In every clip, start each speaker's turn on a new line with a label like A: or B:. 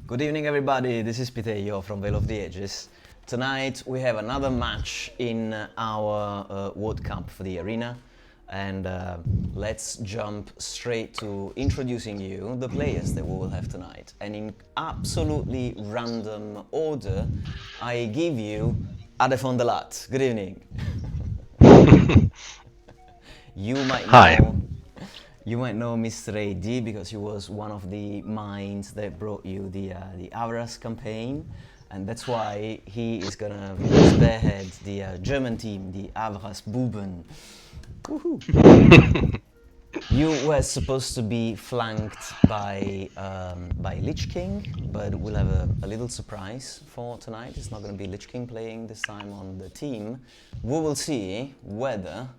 A: Good evening, everybody. This is Pitejo from Veil of the Ages. Tonight we have another match in our World Cup for the arena, and let's jump straight to introducing you the players that we will have tonight. And in absolutely random order, I give you Adefon Delat. Good evening. You might know.
B: Hi.
A: You might know Mr. AD because he was one of the minds that brought you the Avras campaign, and that's why he is gonna spearhead the German team, the Avras Buben. Woohoo! You were supposed to be flanked by Lich King, but we'll have a little surprise for tonight. It's not gonna be Lich King playing this time on the team. We will see whether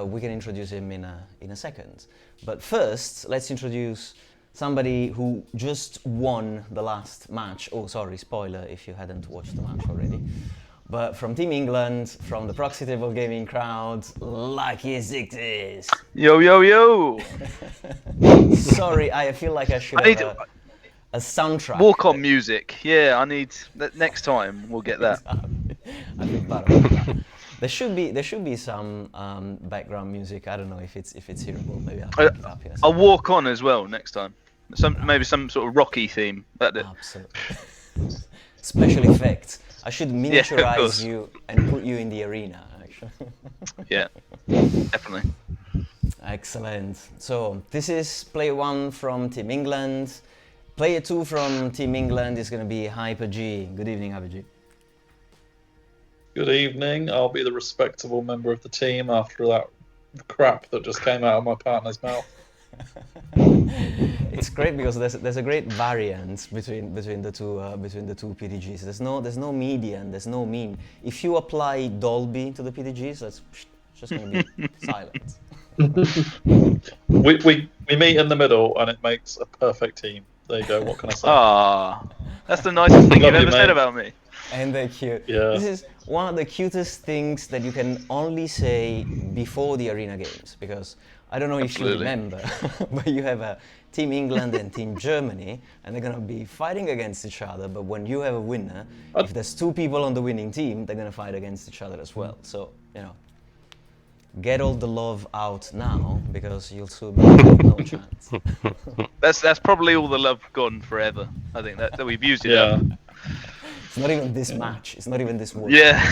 A: we can introduce him in a second. But first, let's introduce somebody who just won the last match. Oh, sorry, spoiler if you hadn't watched the match already. But from Team England, from the Proxy Table Gaming crowd, Lucky Sixes.
C: Yo, yo, yo!
A: Sorry, I feel like I should have a soundtrack.
C: Walk-on music. Yeah, I need... Next time, we'll get that.
A: I feel bad about that. There should be some background music. I don't know if it's hearable. Maybe I'll pick it up in a second.
C: I'll walk on as well next time. Maybe some sort of Rocky theme.
A: Absolutely. Special effects. I should miniaturize
C: Yeah,
A: you and put you in the arena. Actually.
C: Yeah, definitely.
A: Excellent. So this is player 1 from Team England. Player 2 from Team England is going to be Hyper G. Good evening, Hyper G.
D: Good evening. I'll be the respectable member of the team after that crap that just came out of my partner's mouth.
A: It's great because there's a great variance between the two PDGs. There's no median. There's no mean. If you apply Dolby to the PDGs, that's just going to be silent.
D: We meet in the middle and it makes a perfect team. There you go. What can I say?
C: Ah, that's the nicest thing you've
D: Love you,
C: ever said
D: mate.
C: about me.
A: And they're cute.
D: Yeah.
A: This is one of the cutest things that you can only say before the arena games, because I don't know if you
C: Absolutely.
A: remember, but you have a Team England and Team Germany, and they're gonna be fighting against each other. But when you have a winner, if there's 2 people on the winning team, they're gonna fight against each other as well. So get all the love out now, because you'll soon have no chance.
C: That's probably all the love gone forever. I think that we've used it up.
A: It's not even this match. It's not even this world.
C: Yeah.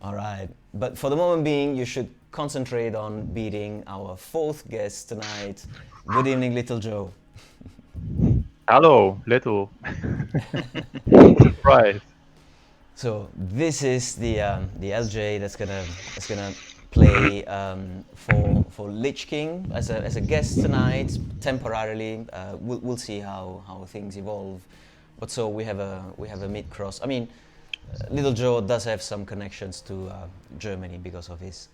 A: All right. But for the moment being, you should concentrate on beating our 4th guest tonight. Good evening, Little Joe.
B: Hello, Little. Surprise.
A: So this is the LJ that's gonna play for Lich King as a guest tonight temporarily. We'll see how things evolve. But so we have a mid cross. I mean, Little Joe does have some connections to Germany because of his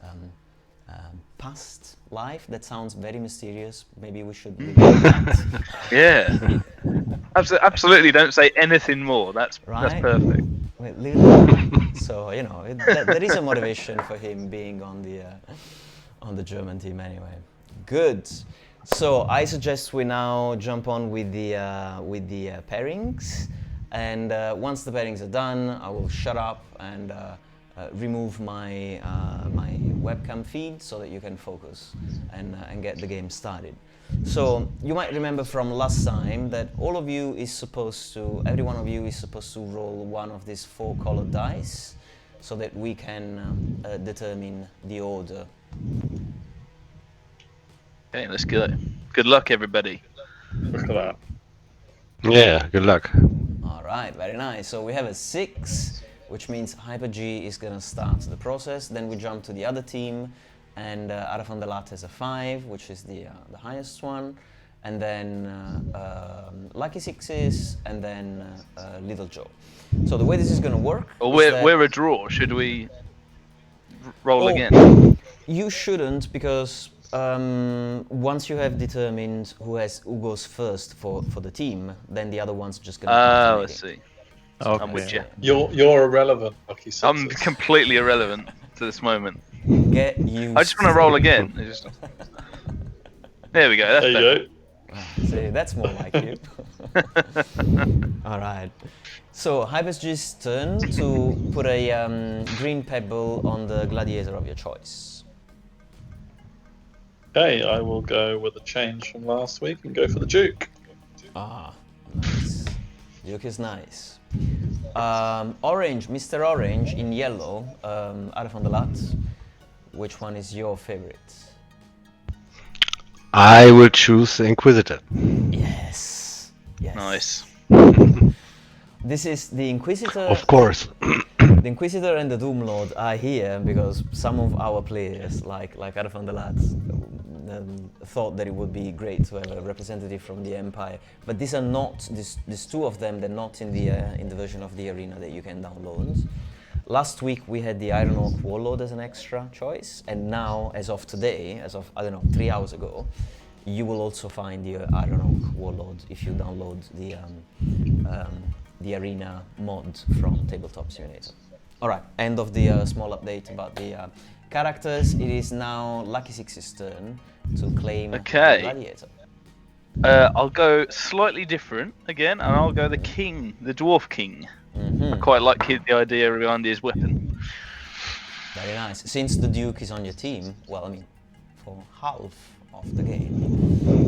A: past life. That sounds very mysterious. Maybe we should leave it at that.
C: Yeah. Absolutely don't say anything more. That's perfect.
A: Wait, so there is a motivation for him being on the German team anyway. Good. So I suggest we now jump on with the pairings, and once the pairings are done, I will shut up and remove my my webcam feed so that you can focus and get the game started. So you might remember from last time that every one of you is supposed to roll one of these 4 colored dice so that we can determine the order.
C: Okay, let's go. Good luck, everybody.
D: Look at that.
B: Yeah, good luck.
A: All right, very nice. So we have a 6, which means Hyper G is gonna start the process. Then we jump to the other team, and Adefon Delat has a 5, which is the highest one, and then Lucky Sixes, and then Little Joe. So the way this is gonna work.
C: Well,
A: is
C: we're a draw. Should we roll again?
A: You shouldn't, because once you have determined who goes first for the team, then the other one's just gonna.
C: Oh, I see.
B: Okay.
C: I'm with you.
D: You're irrelevant, Lucky Sixes.
C: I'm completely irrelevant to this moment.
A: Get used.
C: I just want to roll again. There we go. That's
D: There
C: better.
D: you
A: See, that's more like you. All right. So HyperG's turn to put a green pebble on the gladiator of your choice.
D: Okay, I will go with a change from last week and go for the Duke.
A: Ah, nice. Duke is nice. Orange, Mr. Orange in yellow, out van der Lat. Which one is your favorite?
B: I will choose Inquisitor.
A: Yes. Yes.
C: Nice.
A: This is the Inquisitor.
B: Of course.
A: The Inquisitor and the Doomlord are here because some of our players, like Out van der Lat, thought that it would be great to have a representative from the Empire. But these are not. These two of them. They're not in the version of the arena that you can download. Last week we had the Iron Orc Warlord as an extra choice, and now, as of today, as of 3 hours ago, you will also find the Iron Orc Warlord if you download the arena mod from Tabletop Simulator. Alright, end of the small update about the characters. It is now Lucky Six's turn to claim the gladiator.
C: I'll go slightly different again, and I'll go the king, the dwarf king. I quite like the idea behind his weapon.
A: Very nice. Since the Duke is on your team, well, I mean, for half of the game,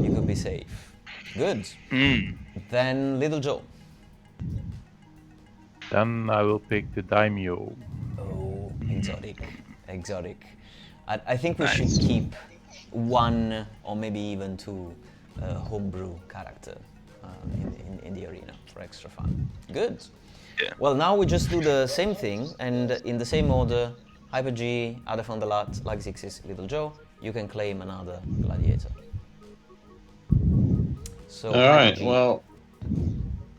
A: you could be safe. Good. Then Little Joe.
E: Then I will pick the Daimyo.
A: Oh, exotic. I think we should keep one or maybe even two homebrew character in the arena for extra fun. Good.
C: Yeah.
A: Well, now we just do the same thing, and in the same order, HyperG, Out van der Lat, Lucky Six's Little Joe, you can claim another gladiator. So,
D: Alright,
A: HyperG,
D: well,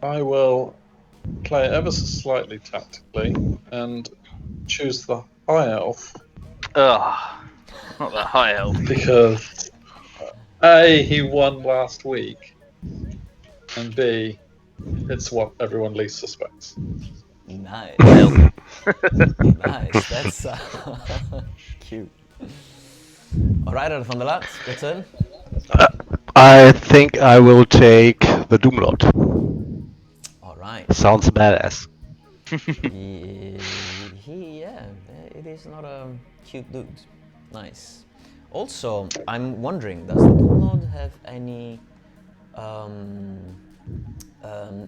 D: I will play ever so slightly tactically and choose the High Elf
C: Ugh, not that high elf.
D: because A, he won last week, and B, it's what everyone least suspects.
A: nice. Nice, that's cute. Alright, Out van der Lat, your turn.
B: I think I will take the Doomlord.
A: Alright.
B: Sounds badass.
A: Yeah, it is not a cute dude. Nice. Also, I'm wondering, does the Doomlord have any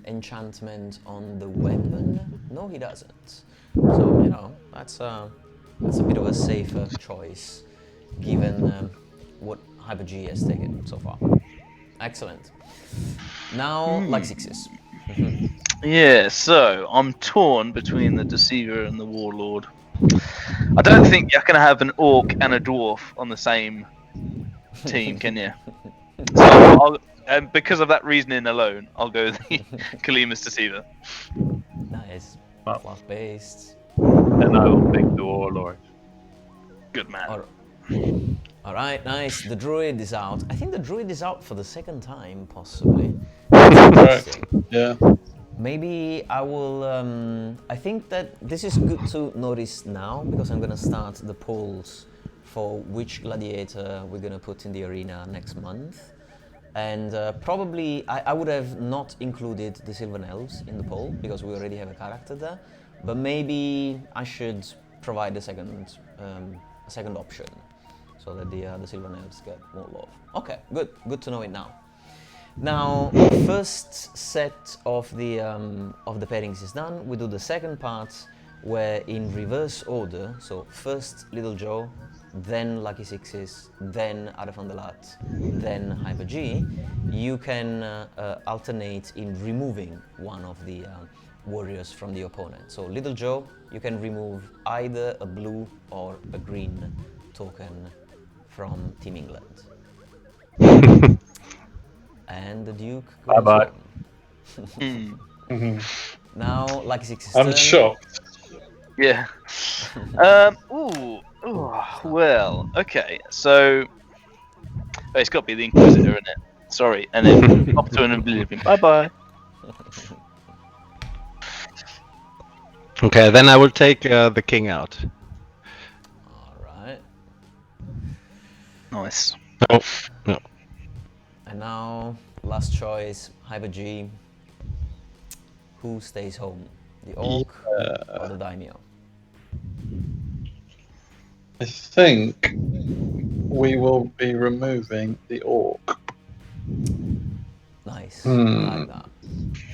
A: enchantment on the weapon? No, he doesn't. So, you know, that's a bit of a safer choice, given what HyperG has taken so far. Excellent. Now, Lucky Sixes.
C: Yeah, so I'm torn between the Deceiver and the Warlord. I don't think you're going to have an Orc and a Dwarf on the same team, can you? So and because of that reasoning alone, I'll go the Kalima's Deceiver.
A: Nice.
E: Wow.
A: Fluff-based.
E: Then I will pick the Warlord.
C: Good man.
A: Alright, nice. The Druid is out. I think the Druid is out for the second time, possibly.
D: Right, yeah.
A: Maybe I will, I think that this is good to notice now, because I'm gonna start the polls for which gladiator we're gonna put in the arena next month. And probably, I would have not included the Sylvan Elves in the poll, because we already have a character there. But maybe I should provide a second option, so that the Sylvan Elves get more love. Okay, good to know it now. Now, first set of the pairings is done. We do the second part, where in reverse order, so first Little Joe, then Lucky Sixes, then Out van der Lat, then HyperG, you can alternate in removing one of the warriors from the opponent. So Little Joe, you can remove either a blue or a green token from Team England. And the Duke goes
E: Bye-bye.
A: home. Now, Lucky Six's
D: I'm
A: turn.
D: shocked.
C: Yeah. Well, okay. So it's got to be the Inquisitor, isn't it? Sorry, and then up to an oblivion. Bye bye.
B: Okay, then I will take the king out.
A: Alright.
C: Nice.
B: Oh, no.
A: And now last choice, Hyper G. Who stays home? The Orc or the Daimyo?
D: I think we will be removing the Orc.
A: Nice. I like that.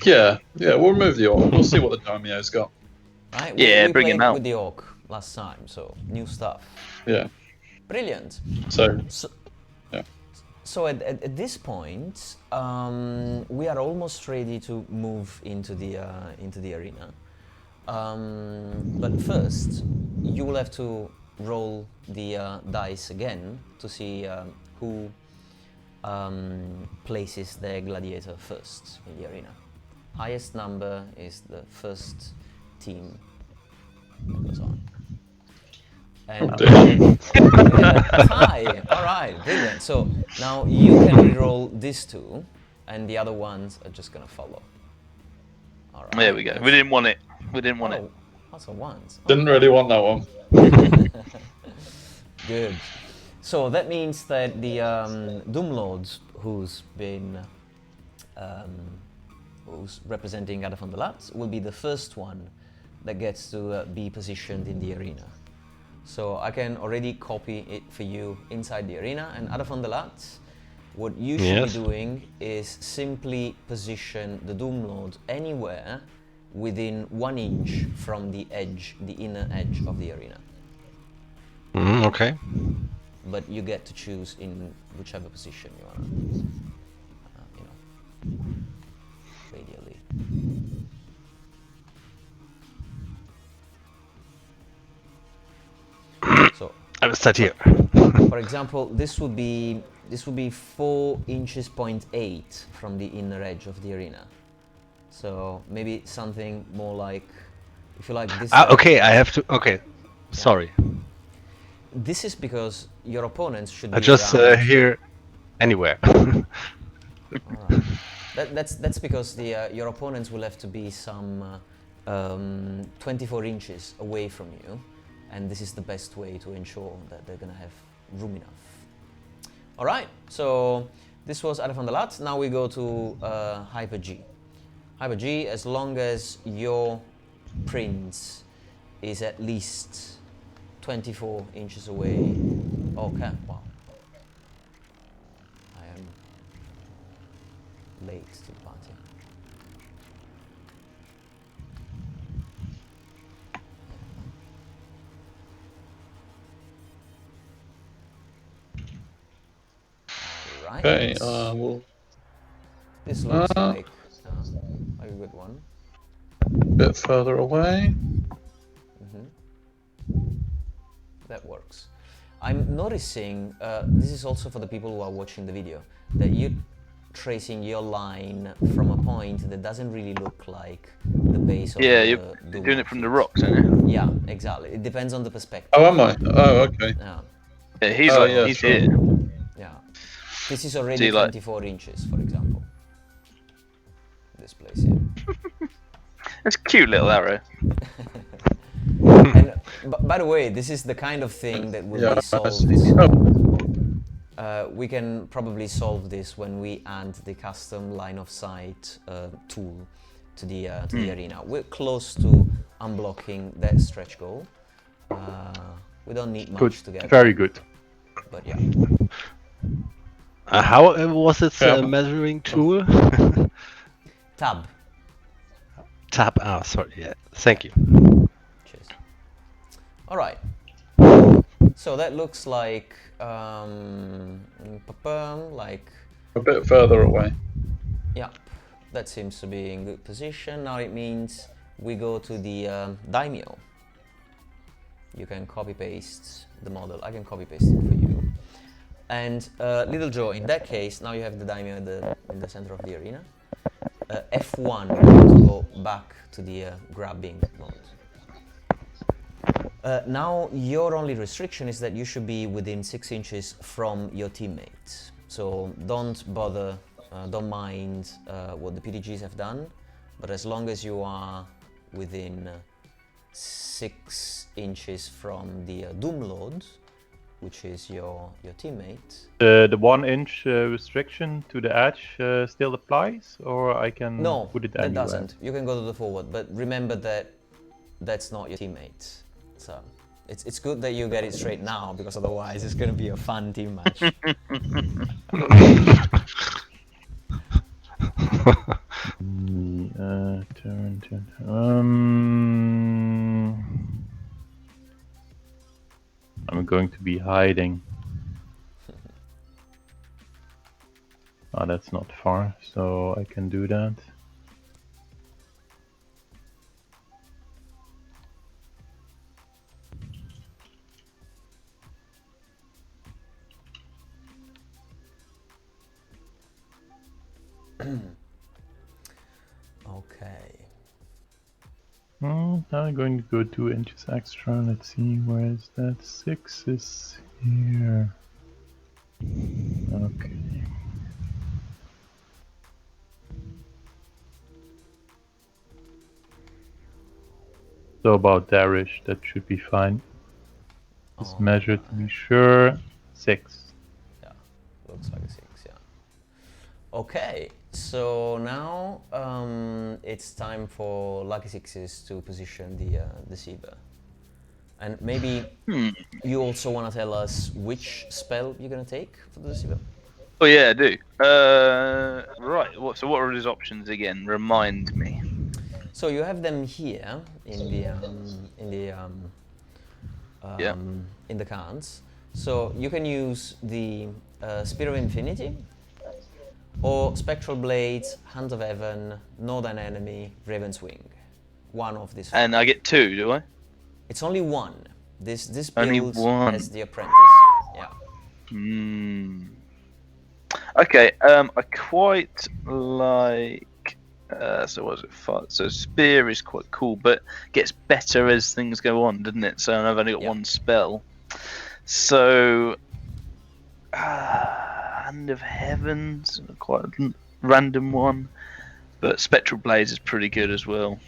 D: Yeah, we'll remove the Orc. We'll see what the Daimyo's got.
A: Right?
C: Yeah,
A: we
C: bring
A: played
C: him out.
A: with the Orc last time, so new stuff.
D: Yeah.
A: Brilliant.
D: So
A: So, so at this point, we are almost ready to move into the arena. But first, you will have to roll the dice again to see who places their gladiator first in the arena. Highest number is the first team that goes on. And tie. All right, brilliant. So now you can re-roll these two, and the other ones are just gonna follow. All right.
C: There we go. We didn't want it. We didn't want it.
A: Oh, that's a ones.
D: didn't really want that one.
A: Good. So that means that the Doomlord, who's representing Ada van der Lat, will be the first one that gets to be positioned in the arena. So I can already copy it for you inside the arena. And Ada van der Lat, what you should be doing is simply position the Doomlord anywhere within 1 inch from the edge, the inner edge of the arena.
B: Okay.
A: But you get to choose in whichever position you wanna, radially. So
B: I will start here.
A: for example, this would be 4 inches, 0.8 from the inner edge of the arena. So maybe something more like, if you like this.
B: Okay, I have to. Okay, sorry.
A: This is because your opponents should be
B: I just
A: around.
B: here anywhere.
A: Alright. That's because your opponents will have to be some 24 inches away from you, and this is the best way to ensure that they're gonna have room enough. All right, so this was Ada van der Lat. Now we go to Hyper G. Hyper G, as long as your prince is at least 24 inches away. Okay, wow. I am late to the party. Right.
D: Okay, we'll
A: This looks like a good one.
D: a bit further away.
A: That works. I'm noticing, this is also for the people who are watching the video, that you're tracing your line from a point that doesn't really look like the base of
C: Yeah,
A: the
C: you're
A: Doom
C: doing it from the
A: Machines.
C: rocks, aren't you?
A: Yeah, exactly. It depends on the perspective.
D: Oh, am I? Oh, okay.
A: Yeah,
C: Yeah, he's
D: Oh,
C: like,
D: yeah,
C: he's
D: sure.
C: here.
A: yeah. This is already
C: See, like-
A: 24 inches, for example. This place here.
C: It's a cute little arrow.
A: And by the way, this is the kind of thing that will
D: Yeah,
A: be
D: I
A: solved.
D: see. Oh,
A: We can probably solve this when we add the custom line of sight tool to the arena. We're close to unblocking that stretch goal. We don't need much
E: Good.
A: to get
E: Very good.
A: but yeah.
B: How was its
D: Yeah.
B: measuring tool?
A: Tab.
B: Tab. Ah, sorry. Yeah. Thank you.
A: Cheers. All right. So that looks like like
D: a bit further away.
A: yeah. That seems to be in good position. Now it means we go to the daimyo. You can copy paste the model. I can copy paste it for you. And Little Joe, in that case, now you have the daimyo in the center of the arena. F1 to go back to the grabbing mode. Now your only restriction is that you should be within 6 inches from your teammates. So don't bother, don't mind what the PDGs have done, but as long as you are within 6 inches from the Doomlord, which is your teammate.
E: The 1 inch restriction to the edge still applies, or I can
A: No,
E: put it
A: that
E: anywhere?
A: doesn't. You can go to the forward, but remember that that's not your teammate. So it's good that you get it straight now, because otherwise it's going to be a fun team match.
E: Turn. I'm going to be hiding. Oh, that's not far, so I can do that.
A: Okay.
E: I'm going to go 2 inches extra. Let's see, where is that? 6 is here. Okay. So about there-ish, that should be fine. Just measure to be sure. 6.
A: Yeah, looks like a 6, yeah. Okay, so now it's time for Lucky Sixes to position the deceiver. And maybe you also want to tell us which spell you're going to take for the deceiver?
C: Oh yeah, I do. Right. So what are his options again? Remind me.
A: So you have them here in the
C: Yeah.
A: in the cards. So you can use the Spear of Infinity, or Spectral Blades, Hand of Heaven, Northern Enemy, Raven's Wing. One of these.
C: And I get 2, do I?
A: It's only one. This
C: Only
A: build
C: one.
A: has the Apprentice. Yeah.
C: Hmm. Okay. I quite like. So what was it? So spear is quite cool, but gets better as things go on, doesn't it? So I've only got
A: Yeah.
C: one spell. So Hand of Heaven's quite a random one, but Spectral Blades is pretty good as well.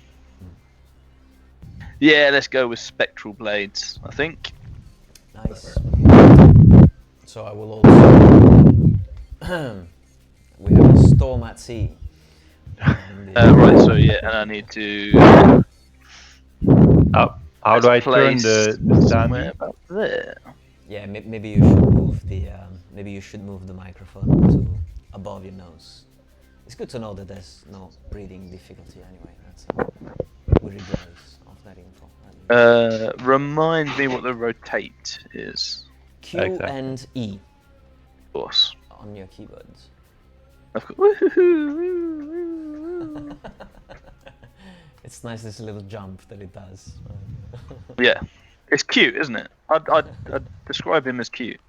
C: Yeah, let's go with Spectral Blades, I think.
A: Nice. So I will also. We have a storm at sea.
C: Right, so yeah, and I need to.
E: How do I turn
C: place
E: the
C: somewhere
E: stand?
C: about there.
A: Yeah, maybe you should move the microphone to above your nose. It's good to know that there's no breathing difficulty anyway. That's we rejoice of that info.
C: Remind me what the rotate is,
A: Q
E: Exactly.
A: and E
C: of course.
A: on your keyboards.
C: Of course.
A: It's nice, this little jump that it does.
C: Yeah, it's cute, isn't it? I'd describe him as cute.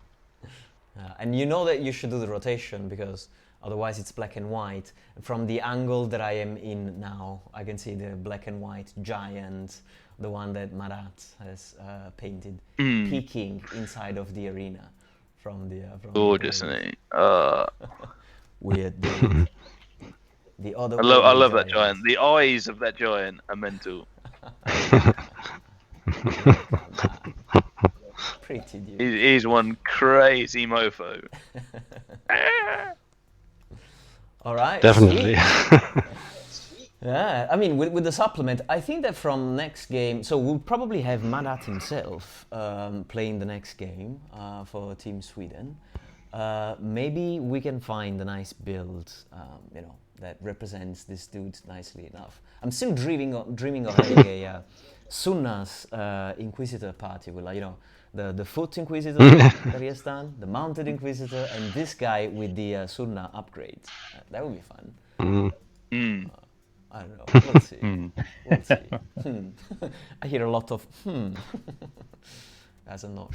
A: And you know that you should do the rotation, because otherwise it's black and white. From the angle that I am in now, I can see the black and white giant, the one that Marat has painted, peeking inside of the arena from the.
C: Gorgeous,
A: the
C: isn't he?
A: Weird. The other.
C: I love that giant. The eyes of that giant are mental.
A: Pretty dude.
C: He's one crazy mofo.
A: All right.
B: Definitely.
A: Yeah, I mean, with the supplement, I think that from next game, so we'll probably have Madat himself playing the next game for Team Sweden. Maybe we can find a nice build, that represents this dude nicely enough. I'm still dreaming of having a Sunna's Inquisitor party with, the Foot Inquisitor that he has done, the Mounted Inquisitor, and this guy with the Sunna upgrade. That would be fun. I don't know. We'll see. We'll see. I hear a lot of as a not.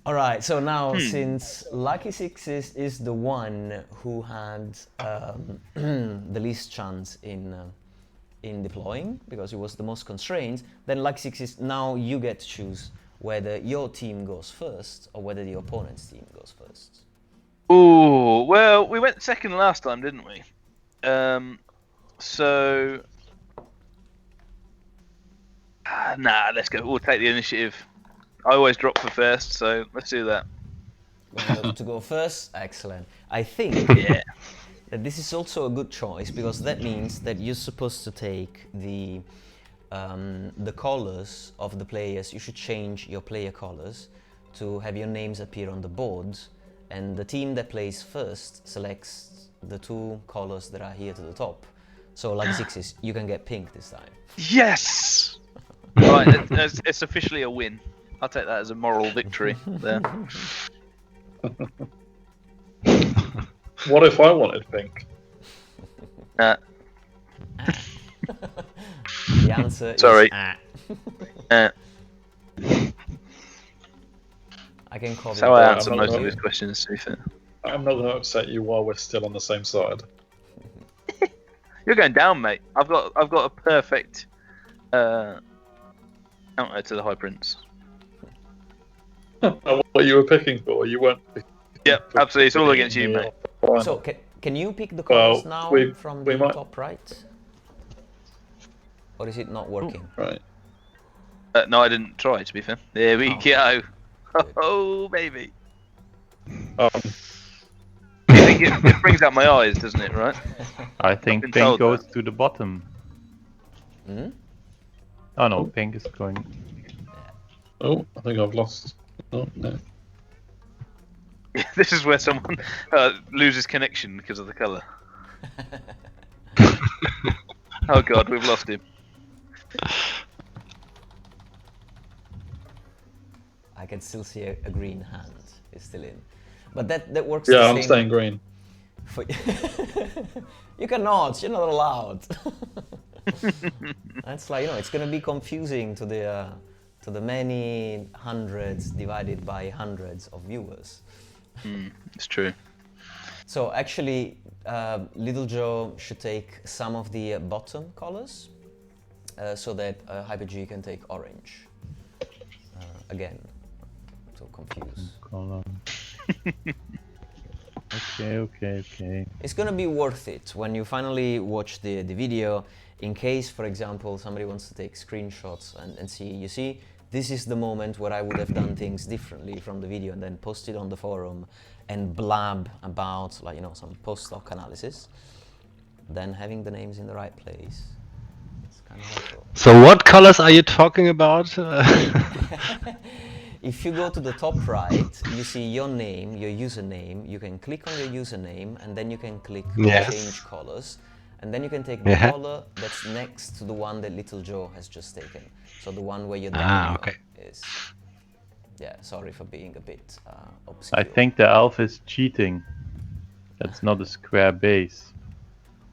A: All right. So now, since Lucky Sixes is the one who had the least chance in deploying, because he was the most constrained, then Lucky Sixes, now you get to choose whether your team goes first or whether the opponent's team goes first.
C: Ooh, well, we went second last time, didn't we? So Nah, let's go. We'll take the initiative. I always drop for first, so let's do that.
A: To go first? Excellent. I think
C: Yeah.
A: that this is also a good choice because that means that you're supposed to take the colors of the players. You should change your player colors to have your names appear on the board, and the team that plays first selects the 2 colors that are here to the top. So like sixes, you can get pink this time.
C: Yes. Right, it's officially a win. I'll take that as a moral victory there.
D: What if I wanted pink?
A: The answer
C: Sorry.
A: is I can copy.
C: So I
D: I'm
C: answer
D: not
C: most of
D: gonna-
C: these questions, to be fair.
D: I'm not going to upset you while we're still on the same side.
C: You're going down, mate. I've got a perfect counter to the High Prince.
D: What you were picking for? You weren't.
C: Yep, absolutely. It's all against you, mate.
D: Fine.
A: So can you pick the colors
D: Well,
A: now
D: we
A: from the
D: might-
A: top right? Or is it not working?
D: Right.
C: No, I didn't try, to be fair. There we
A: Oh.
C: go. Oh, baby.
D: Um,
C: I think it brings out my eyes, doesn't it, right?
E: I think
C: been
E: pink
C: told
E: goes
C: that.
E: to the bottom.
A: Hmm?
E: Oh no, pink is going.
D: oh, I think I've lost. Oh, no.
C: This is where someone loses connection because of the colour. Oh god, we've lost him.
A: I can still see a green hand. It's still in. But that works
D: Yeah,
A: the
D: I'm
A: same
D: staying green.
A: for you cannot, you're not allowed. That's like, it's gonna be confusing to the many hundreds divided by hundreds of viewers.
C: It's true.
A: So actually, Little Joe should take some of the bottom colors so that Hyper-G can take orange. Again, to confuse.
E: Column. Okay.
A: It's gonna be worth it when you finally watch the video, in case, for example, somebody wants to take screenshots and see, you see, this is the moment where I would have done things differently from the video and then post it on the forum and blab about, like, some post-hoc analysis. Then having the names in the right place. It's kind of helpful.
B: So what colors are you talking about?
A: If you go to the top right, you see your name, your username. You can click on your username and then you can click
B: Yes.
A: change colors. And then you can take the
B: Yeah.
A: color that's next to the one that Little Joe has just taken. So the one where your
B: Ah,
A: diamond
B: okay.
A: is. Yeah, sorry for being a bit obscure.
E: I think the elf is cheating. That's not a square base.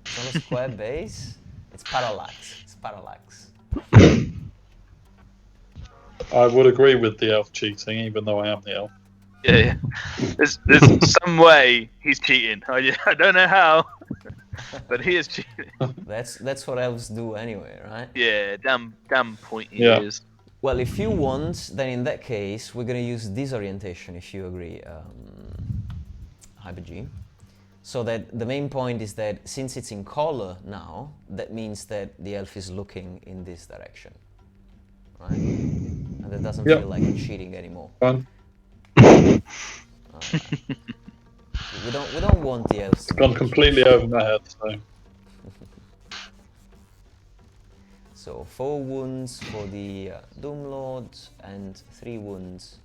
A: It's not a square base. It's parallax. It's parallax.
D: I would agree with the elf cheating, even though I am the elf.
C: Yeah. There's some way he's cheating. I don't know how, but he is cheating.
A: That's what elves do anyway, right?
C: Yeah, damn pointy
D: Yeah.
C: he is.
A: Well, if you want, then in that case, we're gonna use disorientation, if you agree, Hyper-G. So that the main point is that since it's in color now, that means that the elf is looking in this direction, right? And that doesn't
D: Yep.
A: feel like cheating anymore.
D: Fun.
A: We don't want the elves to
D: Gone
A: be
D: completely over my head, so.
A: So 4 wounds for the Doomlord and 3 wounds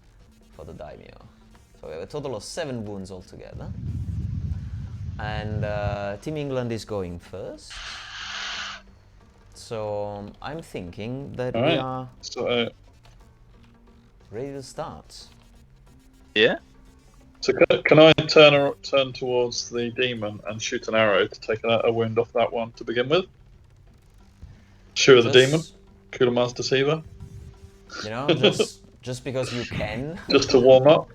A: for the Daimyo. So we have a total of 7 wounds altogether. And Team England is going first. So I'm thinking that we
D: Alright.
A: are
D: So,
A: ready to start.
C: Yeah.
D: so can I turn towards the demon and shoot an arrow to take a wound off that one to begin with? Shoot the demon, Kulamar's Deceiver,
A: just because you can.
D: just to warm up.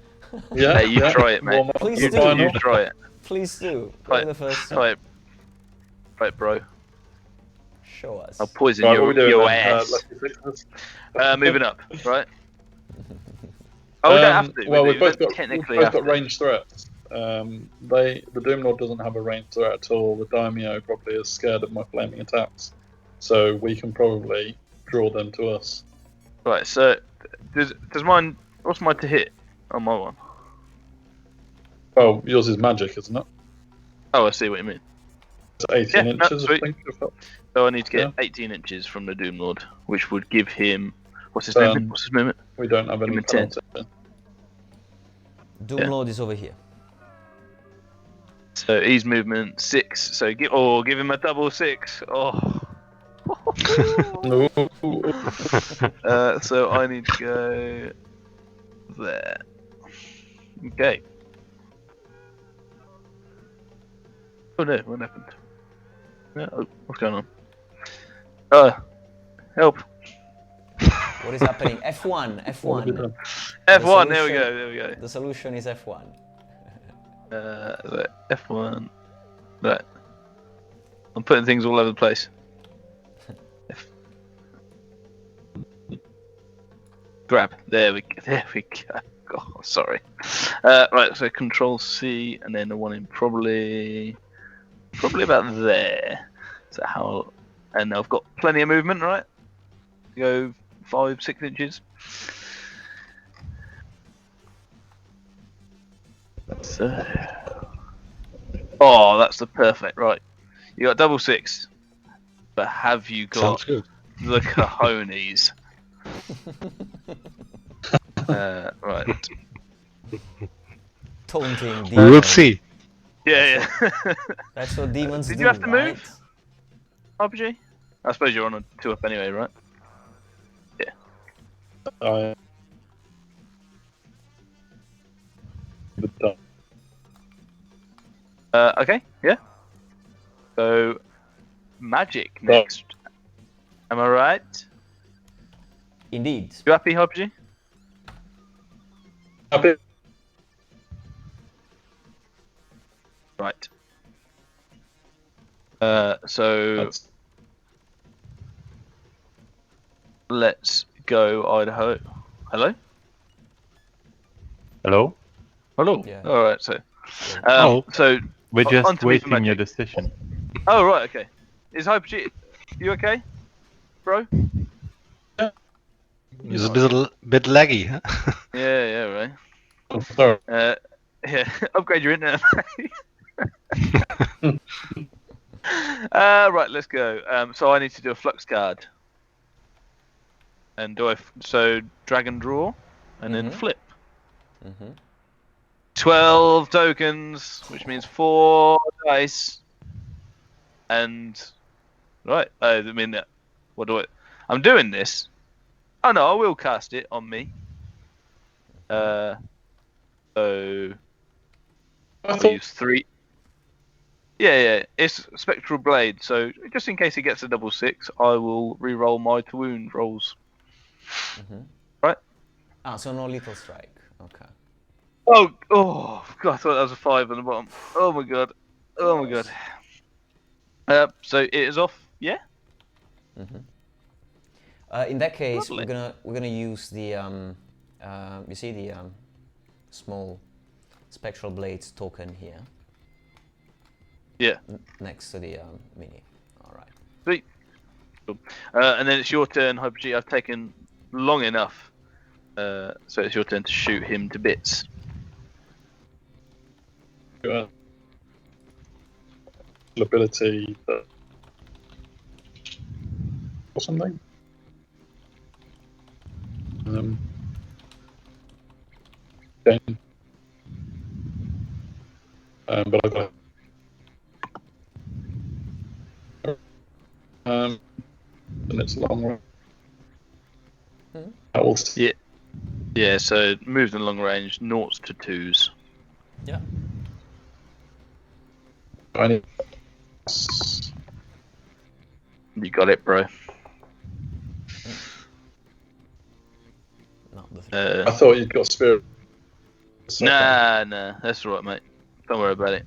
D: Yeah,
C: Hey, you try it, mate.
D: Warm up
A: Please
D: for the
A: do.
D: final.
C: You try it.
A: Please do. Play the first one.
C: Right, bro.
A: Show us.
C: I'll poison
D: Right, what are we doing
C: your
D: then?
C: ass.
D: Lucky Sixes?
C: Moving up, right? Oh, we don't have to.
D: Well,
C: we
D: we've both
C: don't
D: got
C: technically
D: we've
C: have
D: both got
C: to.
D: ranged threats. The Doomlord doesn't have a ranged threat at all. The Daimyo probably is scared of my flaming attacks, so we can probably draw them to us.
C: Right, so does mine? What's mine to hit on my one?
D: Well, yours is magic, isn't it?
C: Oh, I see what you mean.
D: It's 18
C: Yeah, no,
D: inches, I
C: sweet.
D: think.
C: So I need to get
D: Yeah.
C: 18 inches from the Doom Lord, which would give him what's his
D: Turn.
C: movement? What's his movement?
D: We don't have any
C: Give me 10.
D: penalty.
A: Doomlord is over here.
C: So he's movement 6. So give him a double 6. Oh.
D: Ooh.
C: So I need to go there. Okay. Oh no, what happened? Oh, what's going on? Help.
A: What is happening? F1,
D: What have you
A: F1.
D: done?
C: F1, there we
A: solution-
C: go, there we go.
A: The solution is F1.
C: F1. Right. I'm putting things all over the place. Grab. There we go. Oh, sorry. Right, so Control C, and then the one in probably about there. So how? And I've got plenty of movement, right? Go 5-6 inches. So, oh, that's the perfect. Right, you got double 6, but have you got
B: Sounds good.
C: the cojones? Right.
A: Taunting
B: We
A: demons.
B: will see.
C: Yeah.
A: That's what demons
C: Did
A: do,
C: you have to
A: right?
C: move? RPG? I suppose you're on a 2-up anyway, right?
D: I
C: Okay, yeah. So, magic next. Am I right?
A: Indeed.
C: You happy, RPG?
D: happy.
C: Right. So
D: That's-
C: let's go, Idaho. Hello?
E: Hello?
C: Hello.
A: Yeah.
C: All right. So,
B: Oh.
C: so
E: We're
C: on
E: just
C: to me for
E: waiting your
C: magic.
E: decision.
C: Oh right. Okay. Is RPG? You okay, bro?
B: It's a bit laggy, huh?
C: Yeah. Right.
D: I'm sorry.
C: Yeah. Upgrade your internet. Right. Let's go. So I need to do a flux card. And so drag and draw, and then flip. 12 tokens, which means 4 dice. And right, I mean, what do I? I'm doing this. Oh no, I will cast it on me. So
D: I
C: I'll
D: thought
C: use 3. Yeah. It's spectral blade. So just in case he gets a double 6, I will re-roll my to wound rolls. Right.
A: Ah, so no little strike. Okay.
C: Oh God! I thought that was a 5 on the bottom. Oh my god! So it is off. Yeah.
A: In that case,
C: Lovely.
A: we're gonna use the you see the small spectral blades token here
C: Yeah.
A: next to the mini. All right.
C: Sweet. Cool. And then it's your turn, Hyper-G. I've taken long enough. So it's your turn to shoot him to bits.
D: ability or something. Okay. But I've got and it's long range. That will
C: Yeah. Yeah, so moves in long range, 0 to 2s.
A: Yeah.
D: I need
C: You got it, bro.
A: Not the thing.
D: I thought you'd got spirit.
C: Nah, that's alright, mate. Don't worry about it.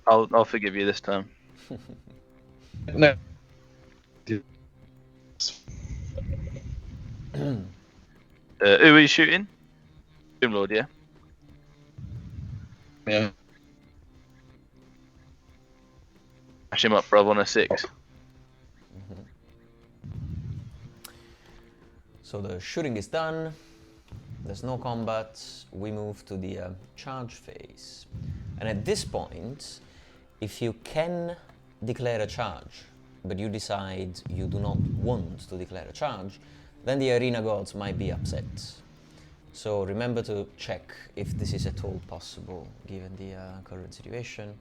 C: I'll forgive you this time.
D: No.
C: Who are you shooting? Doom Lord, yeah?
D: Yeah.
C: Mash him up, bruv, on a 6.
A: So the shooting is done. There's no combat. We move to the charge phase. And at this point, if you can declare a charge, but you decide you do not want to declare a charge, then the arena gods might be upset. So remember to check if this is at all possible given the current situation,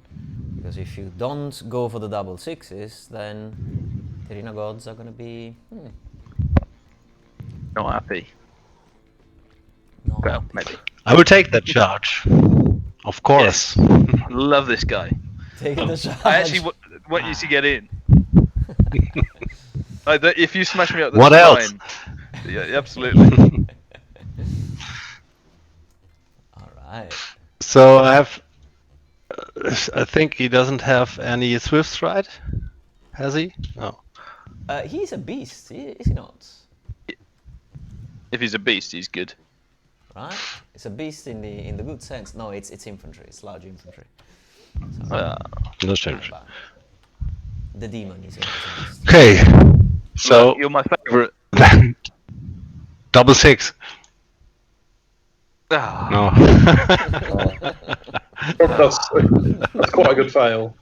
A: because if you don't go for the double sixes, then the arena gods are going to be
C: Not happy.
A: not
C: Well,
A: happy.
C: maybe.
B: I will take that charge. Of course.
C: Love this guy.
A: Take the charge.
C: I actually want you to get in. If you smash me up, that's
B: What else?
C: fine. Yeah, absolutely.
A: All right.
B: So I have. I think he doesn't have any Swifts, right? Has he? No.
A: He's a beast, is he not?
C: If he's a beast, he's good.
A: Right? It's a beast in the good sense. No, it's infantry. It's large infantry.
B: No change.
A: But the demon is a beast.
B: Okay. So
C: Look, you're my favourite.
B: then double six.
C: Ah,
B: No.
D: That's quite a good fail.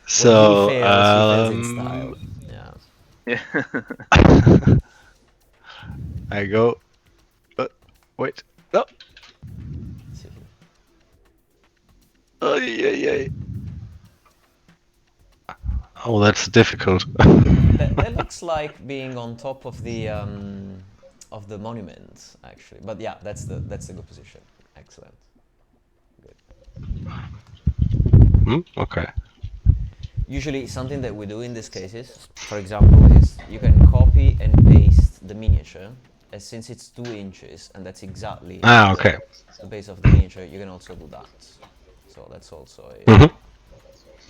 B: So
A: When he fails in style. Yeah.
C: yeah.
B: I go. Wait. No. Oh, yeah. Oh, that's difficult.
A: That looks like being on top of the monument, actually. But yeah, that's the good position. Excellent. Good.
B: Okay.
A: Usually, something that we do in these cases, for example, is you can copy and paste the miniature, and since it's 2 inches, and that's exactly
B: Okay.
A: the base of the miniature, you can also do that. So that's also a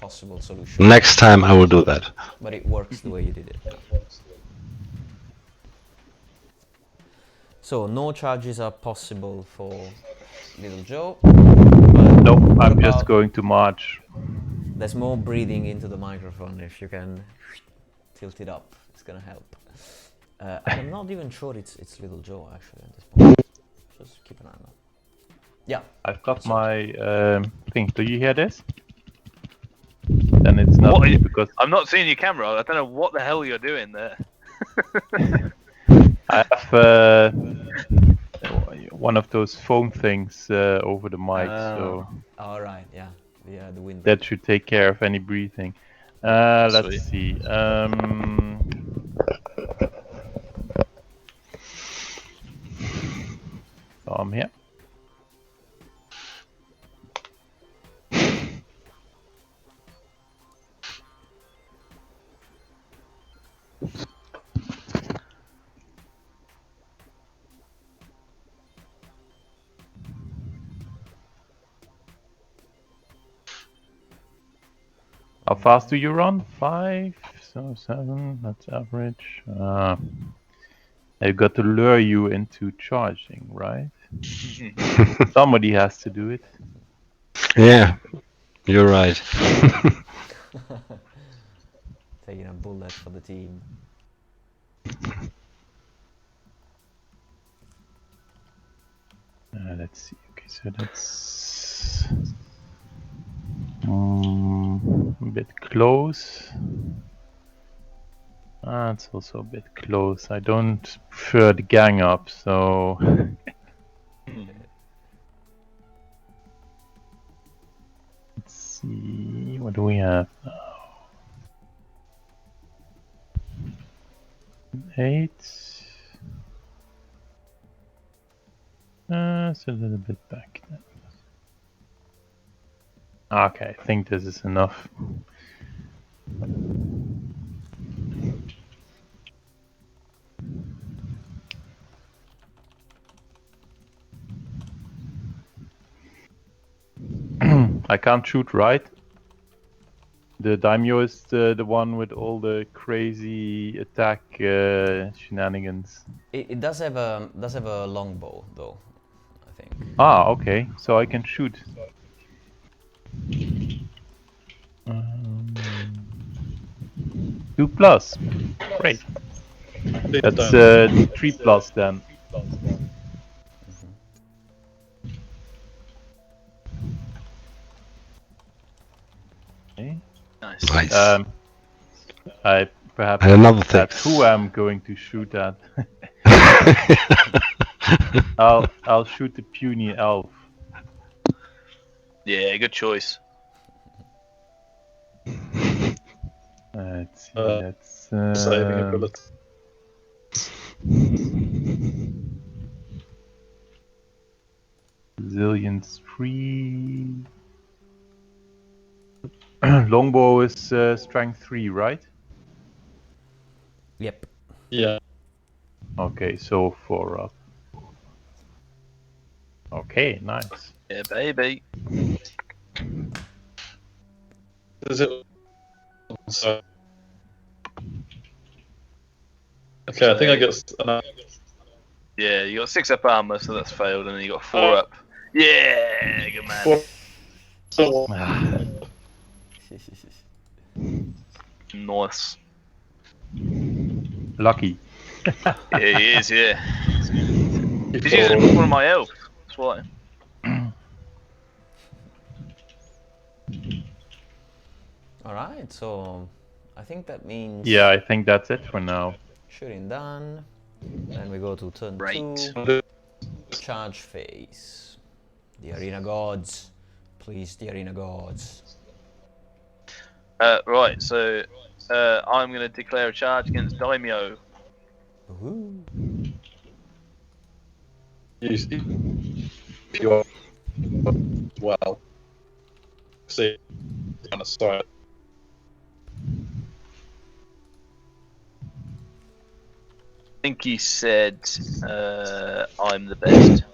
A: possible solution.
B: Next time I will do that.
A: But it works the way you did it. So no charges are possible for Little Joe. But
E: Nope,
A: what
E: I'm just
A: about-
E: going to march.
A: There's more breathing into the microphone if you can tilt it up. It's gonna help. I'm not even sure it's Little Joe actually at this point. Just keep an eye on that. Yeah.
E: I've got my thing. Do you hear this? Then it's not
C: What are
E: me
C: you-
E: because
C: I'm not seeing your camera. I don't know what the hell you're doing there.
E: I have one of those foam things over the mic, so
A: All right. Yeah. The wind.
E: that should take care of any breathing. Let's
C: Sweet.
E: see. So I'm here. How fast do you run? 5, so 7, that's average. I've got to lure you into charging, right? Somebody has to do it.
B: Yeah, you're right.
A: Taking a bullet for the team.
E: Let's see. Okay, so that's a bit close. It's also a bit close. I don't prefer the gang up, so let's see. What do we have now? 8. It's a little bit back then. Okay, I think this is enough. I can't shoot right. The daimyo is the one with all the crazy attack shenanigans.
A: It does have a longbow though, I think.
E: Ah, okay. So I can shoot. 2+. Great. That's 3+ then. Okay.
C: Nice.
B: Nice.
E: I perhaps
B: And another
E: that's
B: thing.
E: who I'm going to shoot at. I'll shoot the puny elf.
C: Yeah, good choice.
E: Let's see. That's
D: saving ability.
E: Resilience 3. Longbow is strength 3, right?
A: Yep.
D: Yeah.
E: Okay, so 4 up. Okay, nice.
C: Yeah, baby.
D: Is it? So, okay, I think I get an.
C: Yeah, you got 6 up armor, so that's failed, and then you got 4 up. Yeah, good man.
D: So,
C: Nice.
E: Lucky.
C: Yeah, he is. Yeah. He's using one of my elves. That's why.
A: All right, so I think that means
E: Yeah, I think that's it for now.
A: shooting done. Then we go to turn
C: Right.
A: 2, charge phase. The arena gods, please, the arena gods.
C: Right. So I'm going to declare a charge against Daimyo.
A: Woohoo.
D: You're well. See, on a side.
C: I think he said I'm the best.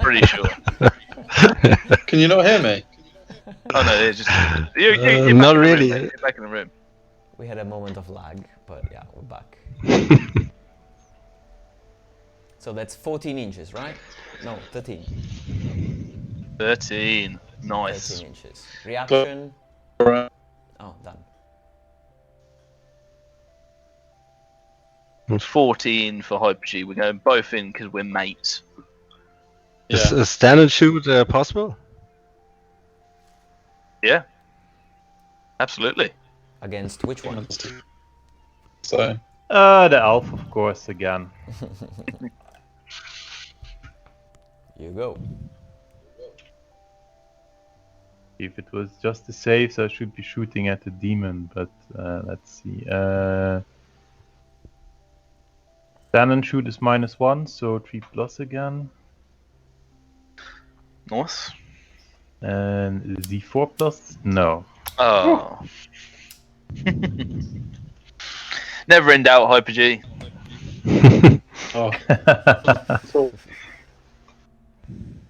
C: Pretty sure.
D: Can you not hear me?
C: Oh no, it's just you're
B: Not
C: back in the
B: really.
C: room, mate. You're back in the room.
A: We had a moment of lag, but yeah, we're back. So that's 14 inches, right? No, 13.
C: 13. Nice.
A: 13 inches. Reaction.
D: Right.
A: Oh, done.
C: 14 for Hyper G. We're going both in because we're mates.
B: Is
D: Yeah.
B: a standard shoot possible?
C: Yeah. Absolutely.
A: Against which one?
D: So,
E: The elf, of course, again.
A: You go.
E: If it was just the saves, I should be shooting at the demon, but let's see. Stand and shoot is -1, so 3+ again.
C: Nice.
E: And the 4+? No.
C: Oh. Never in doubt, Hyper G.
D: oh,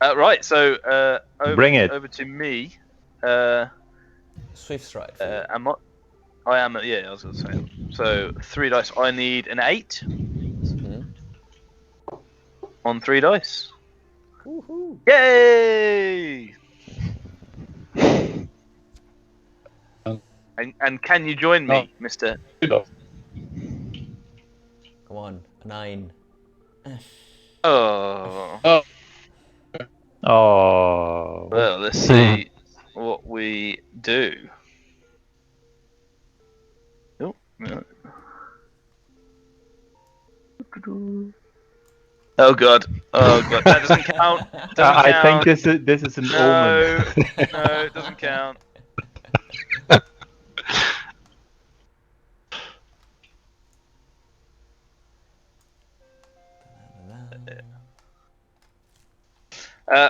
C: Right, so
E: Bring it.
C: over to me.
A: Swift strike. for you.
C: I am. Yeah, I was gonna say. So 3 dice. I need an 8
A: Mhm.
C: on 3 dice.
A: Woohoo.
C: Yay! And can you join me, Mister?
A: Come on, a 9.
C: Oh.
E: Oh.
C: Well, let's see what we do. Oh, no. Oh god. Oh god. That doesn't count. Doesn't
E: I
C: count.
E: think this is an
C: No,
E: omen.
C: no, it doesn't count.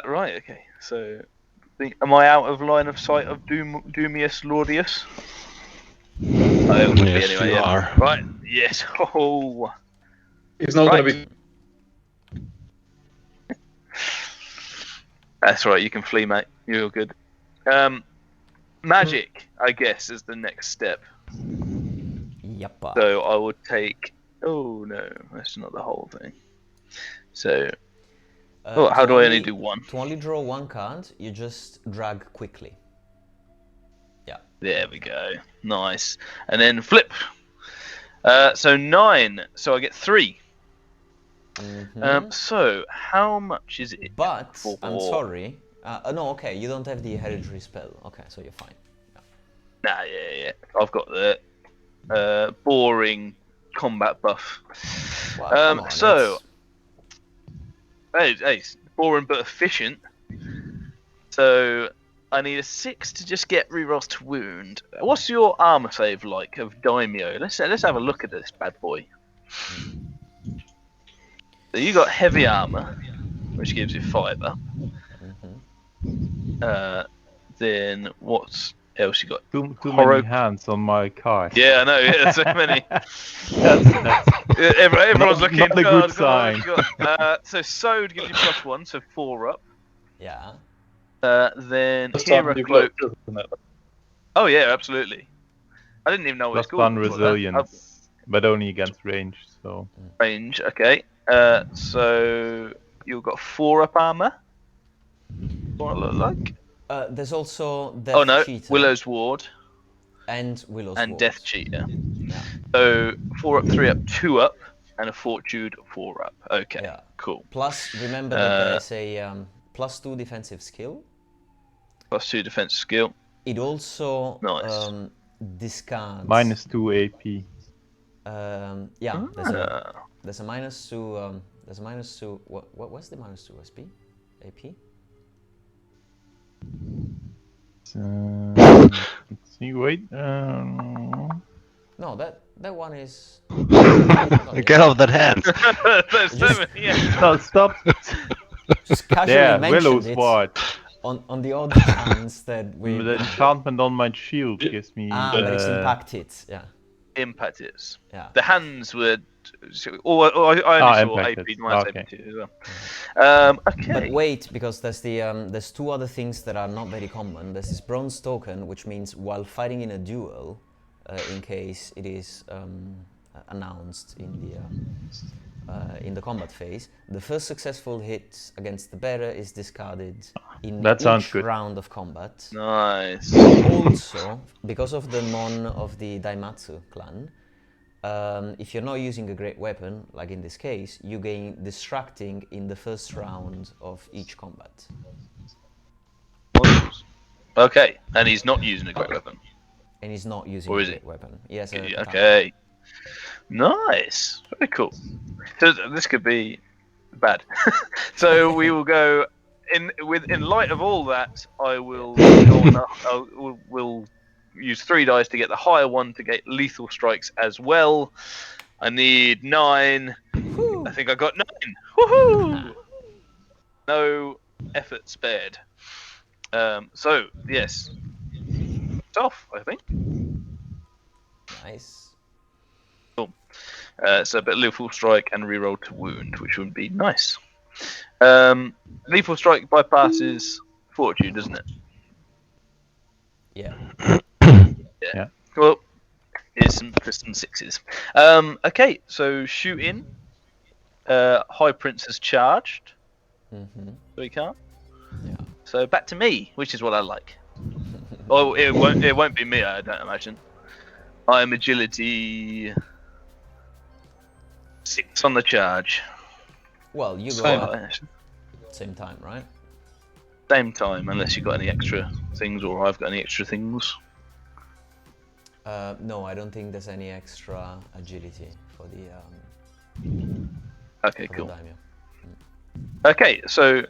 C: Right, okay. So, am I out of line of sight of Doomius Lordius? I would be
B: Yes,
C: anyway.
B: you
C: Yeah.
B: are.
C: Right. Yes. Oh.
D: he's not
C: Right.
D: going to be.
C: That's right. You can flee, mate. You're good. Magic, I guess, is the next step.
A: Yep.
C: So I would take. Oh no, that's not the whole thing. So, how do I only do one?
A: To only draw one card, you just drag quickly. Yeah.
C: There we go. Nice. And then flip. So 9. So I get 3. So how much is it?
A: But
C: for...
A: I'm sorry. No, okay, you don't have the hereditary spell. Okay, so you're fine.
C: Nah, yeah. I've got the boring combat buff.
A: Well, come on,
C: so, hey, boring but efficient. So I need a 6 to just get rerolls to wound. What's your armor save like of Daimyo? Let's have a look at this bad boy. So you got heavy armor, which gives you fiber. Then what else you got?
E: Too many hands on my card.
C: Yeah, I know. Yeah, so many.
E: That's
C: Everyone's looking.
E: not a good sign.
C: So Sword gives you +1, so 4 up.
A: Yeah.
C: Then
D: That's
C: Hero
D: something you've
C: Cloak.
D: looked at, isn't it?
C: Oh yeah, absolutely. I didn't even know what it's called.
E: +1 resilience, but only against range. So
C: Range, okay. So you've got 4 up armor. What it look like?
A: There's also Death
C: Oh no,
A: Cheater
C: Willow's Ward
A: and Willow's
C: and
A: Ward.
C: Death Cheater.
A: Yeah.
C: So 4 up, 3 up, 2 up, and a Fortitude 4 up. Okay,
A: Yeah.
C: cool.
A: Plus, remember that there's a +2 defensive skill.
C: +2 defense skill.
A: It also
C: Nice.
A: discards.
E: -2 AP.
A: Yeah, there's a -2. There's a -2. What's the -2 SP? AP?
E: Let's see. Wait.
A: No, that one is.
B: Get off that hand.
C: There's so many. Yeah.
E: No, stop.
A: Just casually
E: There,
A: mentioned
E: Willow's
A: it
E: Ward.
A: on the odd chance that we.
E: The enchantment on my shield gives me.
A: But it's impacted. Yeah.
C: Impact is.
A: Yeah.
C: The hands were. I only saw
E: impacted.
C: AP minus
E: Okay.
C: AP2 as well. Okay.
A: But wait, because there's 2 other things that are not very common. There's this bronze token, which means while fighting in a duel, in case it is announced in the combat phase, the first successful hit against the bearer is discarded in
E: That sounds
A: each
E: good.
A: round of combat.
C: Nice.
A: Also, because of the mon of the Daimatsu clan, if you're not using a great weapon, like in this case, you gain distracting in the first round of each combat.
C: Okay, and he's not using a great weapon.
A: And he's not using
C: Or
A: a
C: is
A: great
C: he?
A: weapon. Yes.
C: Okay. Nice. Very cool. So this could be bad. So we will go in light of all that. I will go on. We'll use 3 dice to get the higher one to get lethal strikes as well. I need 9.
A: Whew.
C: I think I got 9. Woohoo! No effort spared. So yes, it's off. I think.
A: Nice.
C: So a bit lethal strike and reroll to wound, which would be nice. Lethal strike bypasses fortitude, doesn't it?
A: Yeah.
E: Yeah.
C: Well, here's some 6s. Okay, so shoot in. High Prince has charged.
A: Mm-hmm.
C: So he can't.
A: Yeah.
C: So back to me, which is what I like. Oh, it won't be me, I don't imagine. I'm agility 6 on the charge.
A: Well, you go
D: Same.
A: at same time, right?
C: Same time, unless you've got any extra things, or I've got any extra things.
A: No, I don't think there's any extra agility for the
C: Okay,
A: for
C: cool.
A: the daimyo.
C: Okay, so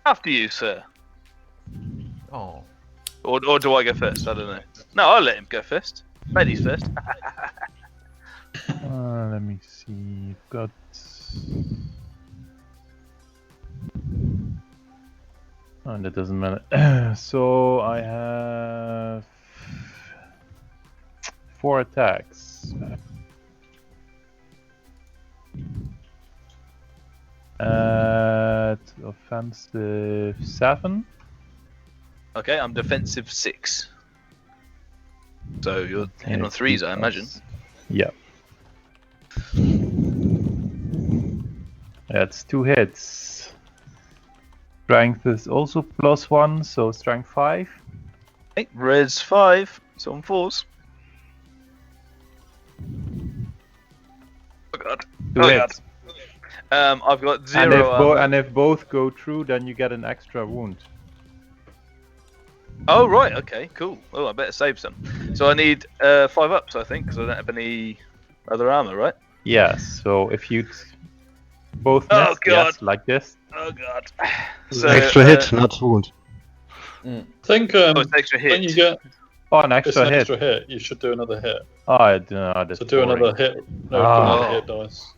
C: after you, sir.
A: Oh.
C: Or do I go first? I don't know. No, I'll let him go first. Ladies first.
E: Let me see. Got. Oh, that doesn't matter. So I have 4 attacks. Offensive 7.
C: Okay, I'm defensive 6. So you're hitting on 3s, I imagine.
E: Yeah. That's 2 hits. Strength is also +1, so strength 5.
C: Okay, red's 5, so on 4s. Oh god.
E: Two
C: Oh
E: hits.
C: god. I've got
E: And
C: 0
E: if both go through, then you get an extra wound.
C: Oh right, okay, cool. Oh, I better save some. So I need 5 ups, I think, because I don't have any other armor, right?
E: Yes. So if you both
C: Oh,
E: miss,
C: God.
E: yes, like this.
C: Oh god.
B: Extra hit, not wound.
D: I think
C: Oh, it's extra
D: don't
C: hit.
D: you get
E: Oh, an
D: it's
E: extra
D: an
E: hit.
D: extra hit? You should do another hit.
E: Oh, that's
D: So do
E: boring.
D: another hit. No, do
E: Ah.
D: another hit dice.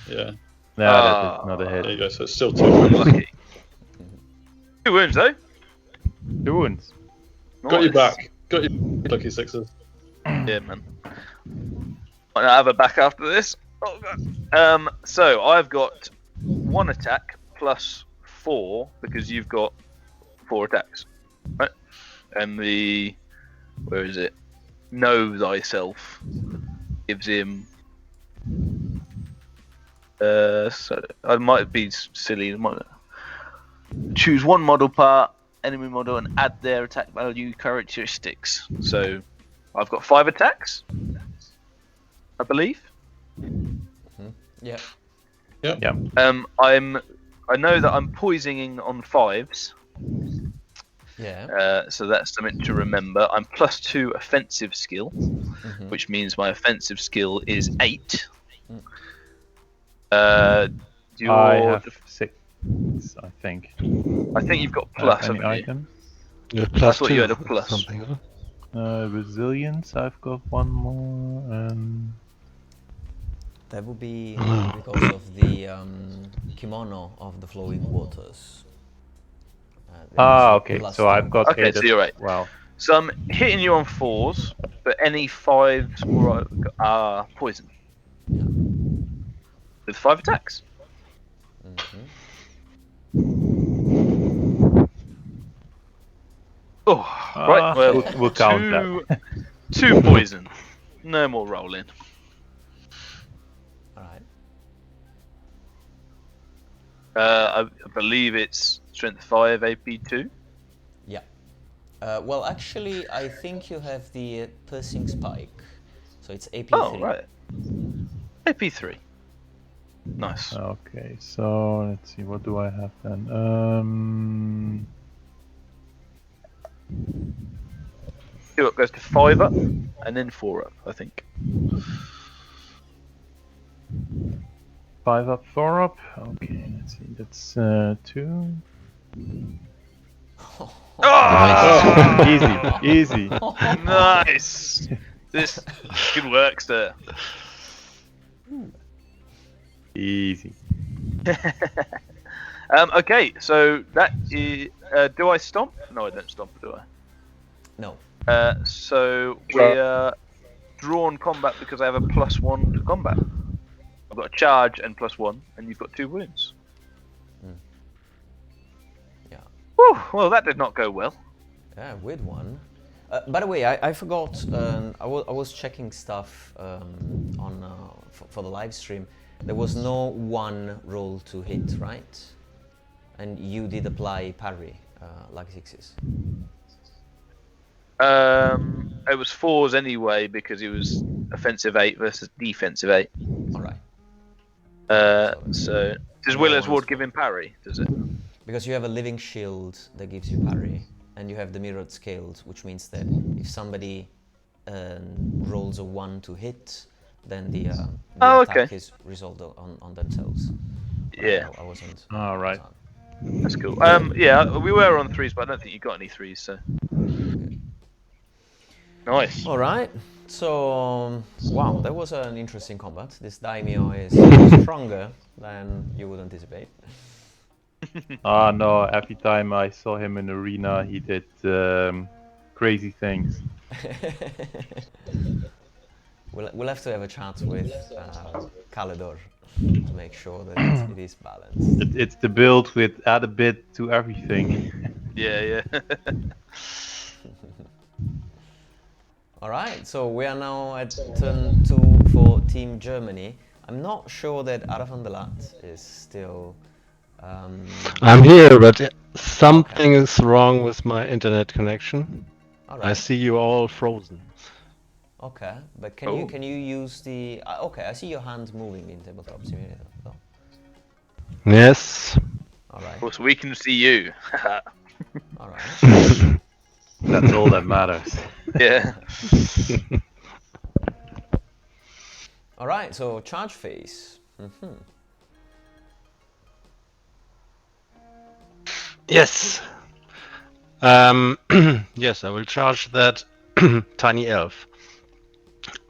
D: Yeah.
E: No, that is not a
D: There you
E: hit.
D: go. So it's still 2.
C: Unlucky. 2 wounds though.
E: 2 wounds.
D: Got you
C: Nice.
D: back. Got you, lucky sixes.
C: Yeah, man. I have a back after this. Oh god. So I've got 1 attack plus 4 because you've got 4 attacks, right? And where is it? Know thyself gives him. So I might be silly. Choose 1 model part, enemy model, and add their attack value characteristics. So I've got 5 attacks, I believe.
A: Yeah.
E: Yeah.
C: I know that I'm poisoning on 5s.
A: Yeah.
C: So that's something to remember. I'm +2 offensive skill,
A: Mhm.
C: which means my offensive skill is 8. Your,
E: I have 6, I think.
C: I think you've got
E: Have
C: plus,
E: any
C: haven't you?
E: items?
B: Yeah, plus
C: thought
B: 2.
C: you had a plus.
B: Something, huh?
E: Resilience, I've got 1 more, and
A: That would be
B: Oh.
A: because of the kimono of the flowing waters.
E: okay. So I've got
C: Okay,
E: 8
C: so you're right.
E: Wow.
C: So I'm hitting you on 4s, but any 5s are poison. With 5 attacks. Oh, right. Well,
E: we'll count that.
C: 2 poison. No more rolling.
A: Alright.
C: I believe it's strength 5, AP 2.
A: Yeah. Well, actually, I think you have the piercing spike, so it's AP3.
C: Oh, right. AP 3. Nice.
E: Okay, so let's see, what do I have then?
C: Two up goes to 5 up, and then 4 up, I think.
E: 5 up, 4 up. Okay, let's see, that's 2.
C: Oh!
E: Easy.
C: Nice! This good work, sir.
E: Easy.
C: Okay, so that is. Do I stomp? No, I don't stomp, do I?
A: No.
C: So we're drawn combat because I have a +1 to combat. I've got a charge and +1, and you've got 2 wounds.
A: Yeah.
C: Whew, well, that did not go well.
A: Yeah, weird one. By the way, I forgot. I was checking stuff for the live stream. There was no 1 roll to hit, right? And you did apply parry, like 6s.
C: It was 4s anyway because it was offensive 8 versus defensive 8.
A: All right.
C: So does Willow's Ward give him parry? Does it?
A: Because you have a living shield that gives you parry, and you have the mirrored scales, which means that if somebody rolls a 1 to hit, then the attack is resolved on themselves.
C: Yeah.
A: I wasn't.
E: All right.
C: That's cool. Yeah, we were on 3s, but I don't think you got any 3s. So nice.
A: All right. So wow, that was an interesting combat. This daimyo is stronger than you would anticipate.
E: No, every time I saw him in arena, he did crazy things.
A: We'll have to have a chat with Kalidor to make sure that it is balanced.
E: It's the build with add a bit to everything.
C: Yeah.
A: All right, so we are now at turn 2 for Team Germany. I'm not sure that Arafan Delat is still
B: I'm here, but something is wrong with my internet connection.
A: All
B: I
A: right.
B: see you all frozen.
A: Okay, but can
C: Oh.
A: you use the? Okay, I see your hand moving in Tabletop Simulator. So.
B: Yes.
A: All right.
C: Of course, we can see you.
A: All right.
E: That's all that matters.
C: Yeah.
A: All right. So charge phase.
B: Yes. Yes, I will charge that tiny elf.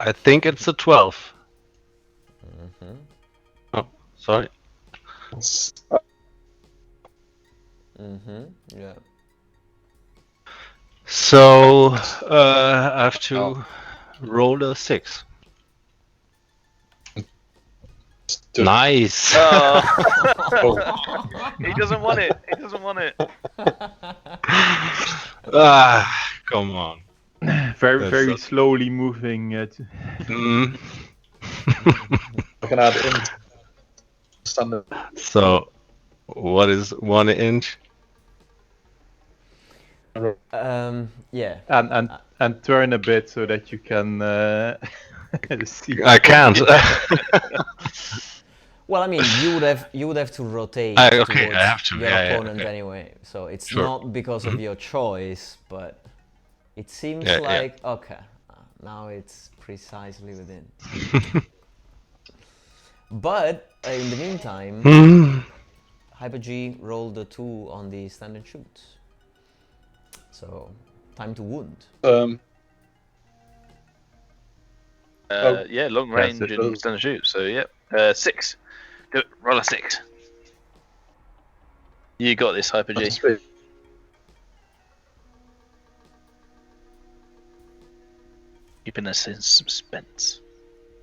B: I think it's a 12. Oh, sorry.
A: Yeah.
B: So I have to roll a 6. Nice.
C: Oh. He doesn't want it. He doesn't want it.
B: Come on.
E: Very,
B: That's
E: very
B: a-
E: slowly moving.
B: Mm.
D: I can add in standard.
B: So, what is 1 inch?
A: Yeah.
E: And turn a bit so that you can see.
B: I can't.
A: Well, I mean, you would have to rotate
B: Okay,
A: towards
B: I have to,
A: your
B: yeah, yeah,
A: opponent
B: okay.
A: anyway. So it's
B: Sure.
A: not because of your choice, but it seems
B: Yeah, yeah.
A: like okay. Now it's precisely within. But in the meantime, Hyper G rolled a 2 on the standard shoot. So time to wound.
C: Yeah, long range
E: it
C: and
E: does.
C: standard shoot. So yeah, 6. Do it. Roll a 6. You got this, Hyper G. Keeping us in suspense.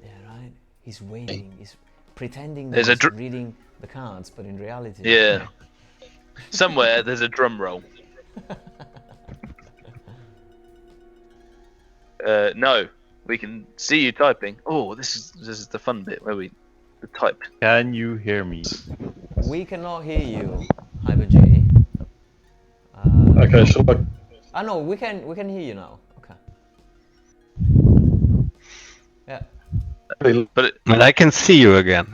A: Yeah, right. He's waiting. He's pretending that
C: There's a
A: he's
C: dr-
A: reading the cards, but in reality,
C: Yeah. Somewhere there's a drum roll. No, we can see you typing. Oh, this is the fun bit where we type.
E: Can you hear me?
A: we cannot hear you, Hyper G.
D: Okay, shall I?
A: No, we can hear you now. Okay. Yeah.
C: But it,
B: And I can see you again.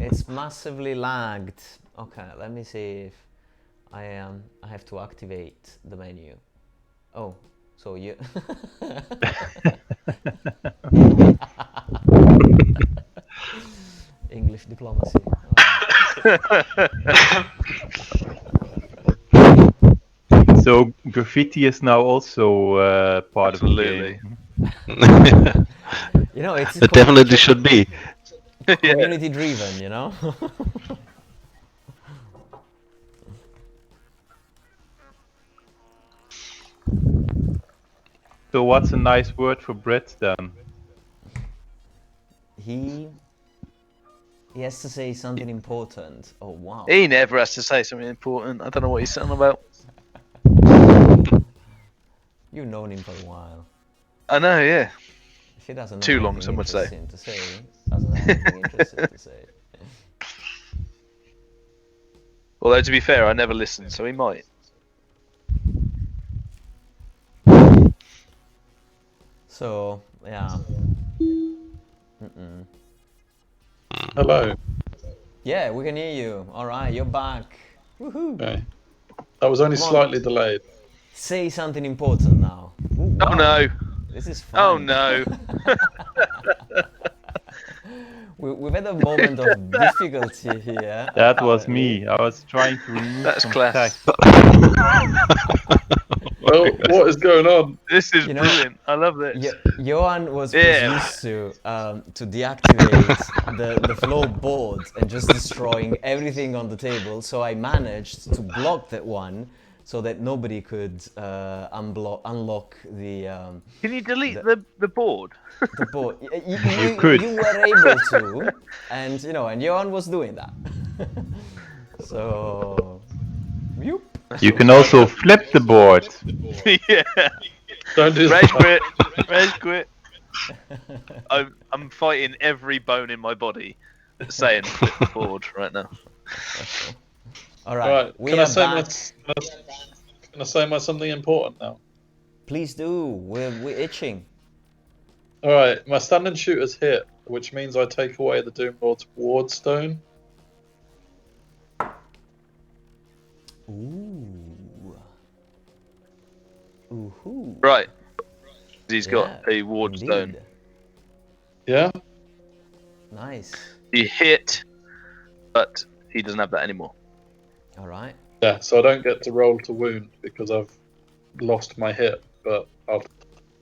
A: It's massively lagged. Okay, let me see if I have to activate the menu. Oh, so you English diplomacy.
E: So graffiti is now also part
C: Absolutely.
E: of the game.
A: You know, it's
B: It definitely should be.
A: community driven, you know.
E: So what's a nice word for Brit then?
A: He has to say something important. Oh wow.
C: he never has to say something important. I don't know what he's saying about.
A: You've known him for a while.
C: I know, yeah.
A: If he doesn't know
C: Too long,
A: anything
C: some would say.
A: interesting to say, doesn't have anything interesting to say.
C: Although to be fair, I never listened, so he might.
A: So yeah.
D: Hello.
A: Yeah, we can hear you. All right, you're back. Woohoo!
D: Okay. That was only
A: Come on.
D: slightly delayed.
A: Say something important now. Ooh,
C: Oh
A: wow.
C: no!
A: This is fun.
C: Oh no!
A: We've had a moment of difficulty here.
E: That was me. I was trying to remove
C: That's
E: some
C: class.
E: text.
D: Well, what is going on?
C: This is
A: You know,
C: brilliant. I love this.
A: Johan was
C: Yeah.
A: used to deactivate the flow board and just destroying everything on the table. So I managed to block that one so that nobody could unlock the
C: Can you delete the board?
A: the board.
E: You could.
A: You were able to, and you know, and Johan was doing that. So, whoop.
E: You can also flip the board.
C: Yeah.
D: Don't do
C: Rage
D: that.
C: quit. Rage quit. I'm fighting every bone in my body that's saying flip the board right now.
A: All right,
D: Right,
A: we
D: can I
A: are
D: say
A: back.
D: can I say my something important now?
A: Please do. We're itching.
D: All right, my standing shooter's hit, which means I take away the Doom Lord's Ward Stone.
A: Ooh. Ooh.
C: Right. He's got
A: Yeah,
C: a ward stone.
A: indeed.
D: Yeah.
A: Nice.
C: He hit, but he doesn't have that anymore.
A: All right.
D: Yeah, so I don't get to roll to wound because I've lost my hit, but I'll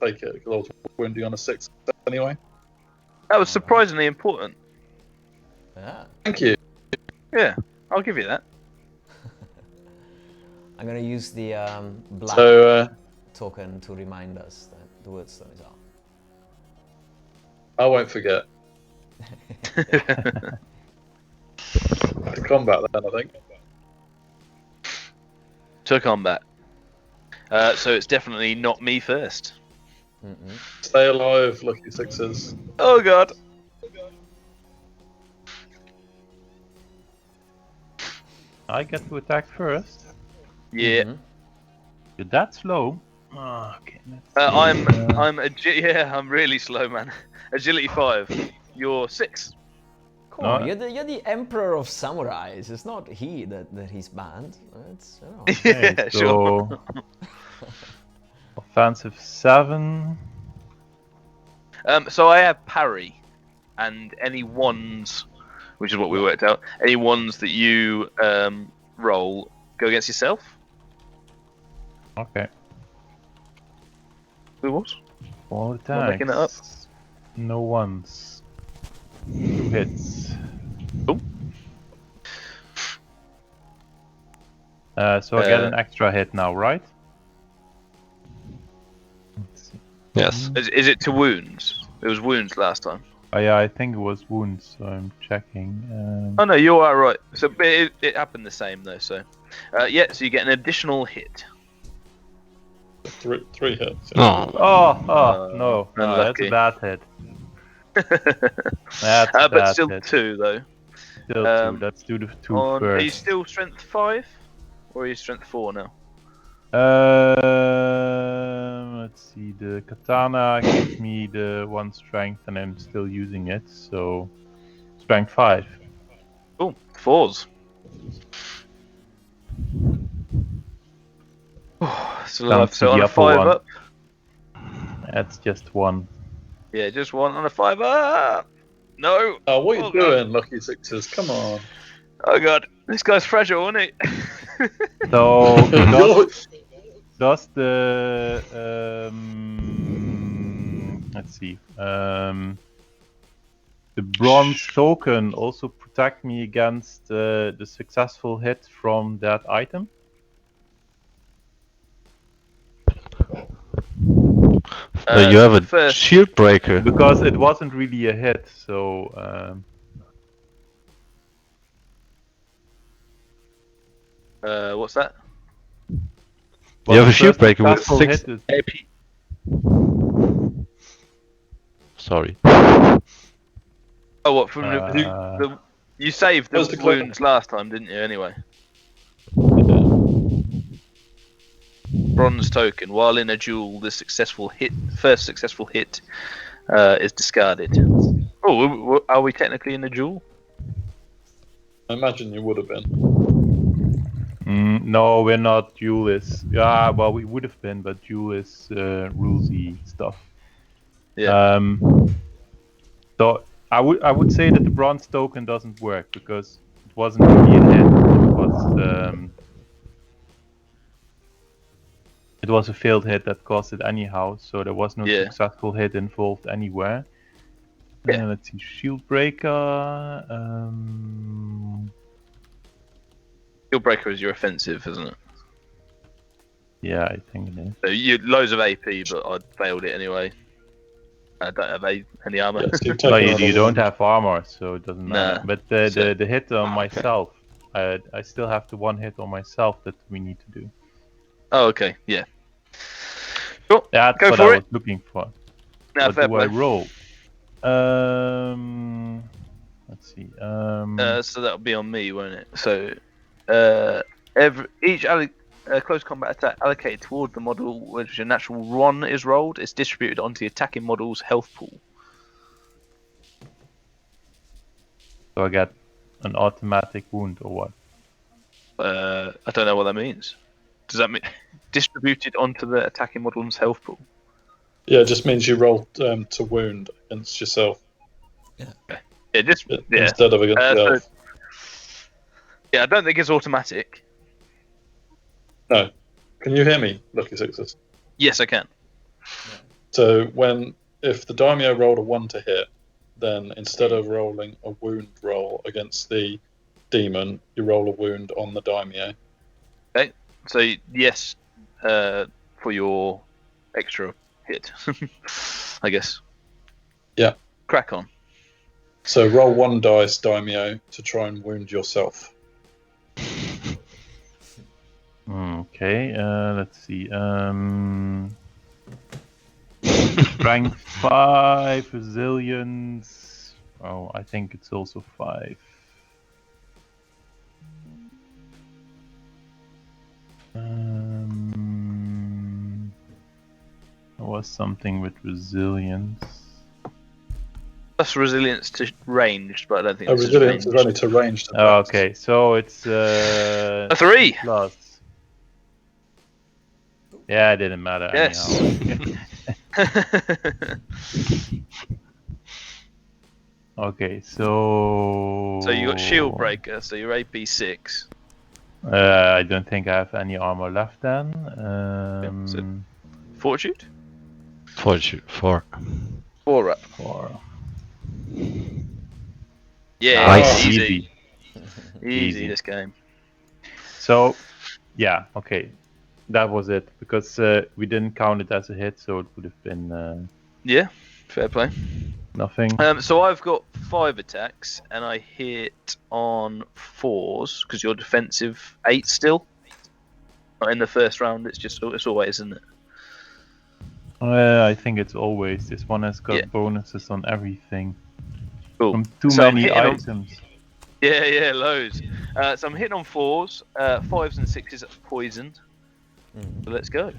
D: take it because I was wounding on a 6 anyway.
C: That was surprisingly important.
A: Yeah.
D: Thank you.
C: Yeah, I'll give you that.
A: I'm gonna use the black
D: So
A: token to remind us that the word stone is out.
D: I won't forget. To combat then, I think.
C: To combat. So it's definitely not me first.
D: Stay alive, lucky sixes.
C: Oh god.
E: I get to attack first.
C: Yeah.
E: You're that slow. Oh, okay.
C: I'm I'm really slow, man. Agility 5. You're 6.
A: Come on, you're the emperor of samurais. It's not he that he's banned. It's, you know.
E: Okay,
C: Yeah,
E: so
C: sure.
E: offensive 7.
C: So I have parry, and any ones, which is what we worked out. Any ones that you roll go against yourself.
E: Okay.
C: Who was?
E: 4 attacks.
C: Am I making it up?
E: No ones. 2 hits.
C: Oh.
E: So I get an extra hit now, right? Let's see.
B: Yes.
C: Is it to wounds? It was wounds last time.
E: Oh yeah, I think it was wounds, so I'm checking.
C: Oh no, you are right. So it happened the same though. So yeah, so you get an additional hit.
D: 3 hits.
B: Oh.
E: No, that's a
C: unlucky.
E: bad hit. That's a
C: But
E: bad
C: still
E: hit.
C: 2 though.
E: Still 2. Let's do the 2
C: Are you
E: first.
C: still strength 5, or are you strength 4 now?
E: Let's see. The katana gives me the 1 strength, and I'm still using it. So strength 5.
C: Oh, 4s. So
E: Down
C: I've
E: to
C: set
E: the
C: on a
E: upper
C: 5
E: one.
C: up.
E: That's just 1.
C: Yeah, just 1 on a 5 up. No.
D: Oh, what are you
C: Oh,
D: doing, lucky sixes? Come on.
C: Oh god, this guy's fragile, isn't he?
E: So
D: You're-
E: does the let's see. The bronze token also protect me against the successful hit from that item?
B: You have a
C: first-
B: shield breaker.
E: Because it wasn't really a hit, so
C: What's that?
B: You have a
E: the
B: shield
E: first
B: breaker with
E: successful
B: 6
E: hit is-
B: AP. Sorry.
C: Oh, what from the you saved the
D: Just to clarify-
C: wounds last time, didn't you? Anyway, bronze token. While in a duel, the first successful hit, is discarded. Oh, are we technically in a duel?
D: I imagine you would have been.
E: no, we're not duelists. Yeah, well, we would have been, but duel is rulesy stuff.
C: Yeah.
E: So I would say that the bronze token doesn't work because it wasn't really a hit. It was a failed hit that caused it anyhow, so there was no
C: Yeah.
E: successful hit involved anywhere.
C: Yeah.
E: Let's see, shield breaker.
C: Shield breaker is your offensive, isn't it?
E: Yeah, I think it is.
C: So you loads of AP, but I failed it anyway. I don't have any armor.
D: Yes, you've
E: No,
D: taken
E: you
D: another
E: don't
D: one.
E: have armor, so it doesn't matter.
C: Nah.
E: But the hit on myself, I still have the 1 hit on myself that we need to do.
C: Oh, okay, yeah. Sure.
E: That's
C: Go
E: what
C: for
E: I
C: it.
E: was looking for.
C: Now,
E: What
C: fair
E: do I
C: play.
E: roll? Let's see.
C: So that'll be on me, won't it? So, each close combat attack allocated toward the model which a natural 1 is rolled is distributed onto the attacking model's health pool.
E: So I get an automatic wound or what?
C: I don't know what that means. Does that mean distributed onto the attacking model's health pool?
D: Yeah, it just means you roll to wound against yourself
C: Yeah, just yeah.
D: instead of against the
C: So,
D: elf.
C: yeah, I don't think it's automatic.
D: No. Can you hear me, Lucky Sixes?
C: Yes, I can.
D: So if the daimyo rolled a 1 to hit, then instead of rolling a wound roll against the demon, you roll a wound on the daimyo.
C: Okay. So yes, for your extra hit, I guess.
D: Yeah.
C: Crack on.
D: So roll 1 dice, daimyo, to try and wound yourself.
E: Okay, let's see. Strength 5, resilience. Oh, I think it's also 5. There was something with resilience.
C: Plus resilience to ranged, but I don't think
D: Oh,
C: this
D: resilience
C: is
D: is only to ranged.
E: Oh, okay, so it's
C: A 3.
E: plus. Yeah, it didn't matter
C: Yes.
E: anyhow. Okay, so.
C: So you got shield breaker, so you're AP 6.
E: I don't think I have any armor left then.
C: so- Fortitude?
B: Fortitude 4.
C: 4 up.
E: 4.
C: Yeah,
B: Nice.
C: easy.
E: Easy.
C: Easy this game.
E: So, yeah, okay. That was it. Because we didn't count it as a hit, so it would have been
C: Yeah, fair play.
E: nothing.
C: So I've got 5 attacks, and I hit on 4s because you're defensive 8 still. Not in the first round. It's always, isn't it?
E: I think it's always. This one has got
C: Yeah.
E: bonuses on everything.
C: Cool.
E: From too
C: So I'm
E: many
C: hitting on-
E: items.
C: Yeah, loads. So I'm hitting on 4s, 5s and 6s are poisoned. So let's go.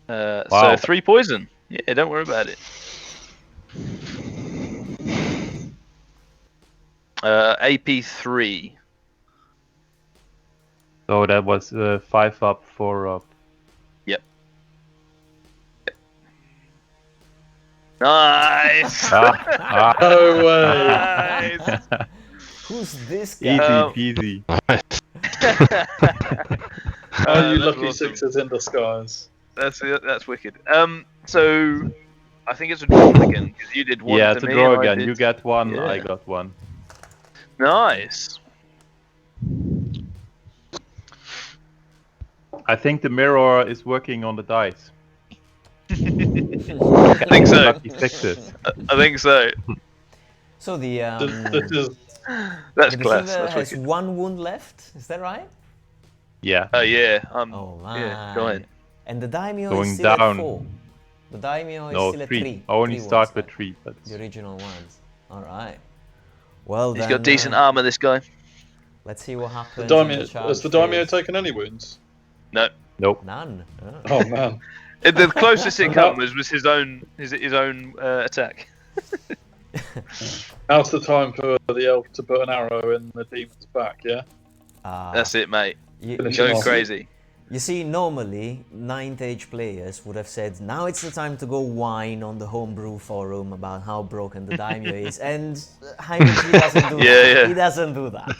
E: Wow.
C: So 3 poison. Yeah, don't worry about it. AP 3.
E: So that was 5 up, 4 up.
C: Yep. Nice.
D: No way!
C: Nice.
A: Who's this
E: Easy
A: guy?
E: peasy.
D: Are you
C: That's
D: Lucky
C: awesome.
D: Sixes in disguise?
C: That's wicked. So I think it's a draw again because you did 1
E: Yeah,
C: to
E: it's a
C: me.
E: draw
C: and I
E: again.
C: did-
E: You get 1,
C: Yeah.
E: I got 1.
C: Nice.
E: I think the mirror is working on the dice.
C: I think so.
E: Lucky Sixes.
C: I think so.
A: So the
D: This is
C: That's
A: the
C: class.
A: deceiver
C: That's
A: has
C: wicked.
A: 1 wound left. Is that right?
E: Yeah.
C: Oh yeah.
A: Oh man.
C: Yeah. Go ahead.
A: And the daimyo
E: Going
A: is still
E: down.
A: at 4. The daimyo is
E: No,
A: still at
E: 3.
A: 3.
E: I only
A: 3
E: start
A: wounds
E: with
A: left.
E: 3, but
A: The original ones. All right. Well,
C: He's
A: then,
C: got decent armor. This guy.
A: Let's see what happens.
D: the
A: in the
D: daimyo.
A: charge
D: Has the daimyo
A: phase.
D: taken any wounds?
C: No.
E: nope.
A: None. Oh.
D: Oh man!
C: The closest it come was his own attack.
D: Now's the time for the elf to put an arrow in the demon's back. Yeah.
C: That's it, mate.
A: You,
D: Finish
C: Going
D: off.
C: crazy.
A: You see, normally 9th age players would have said, "Now it's the time to go whine on the homebrew forum about how broken the daimyo is," and Heinrich doesn't do
C: Yeah,
A: that.
C: yeah.
A: He doesn't do that.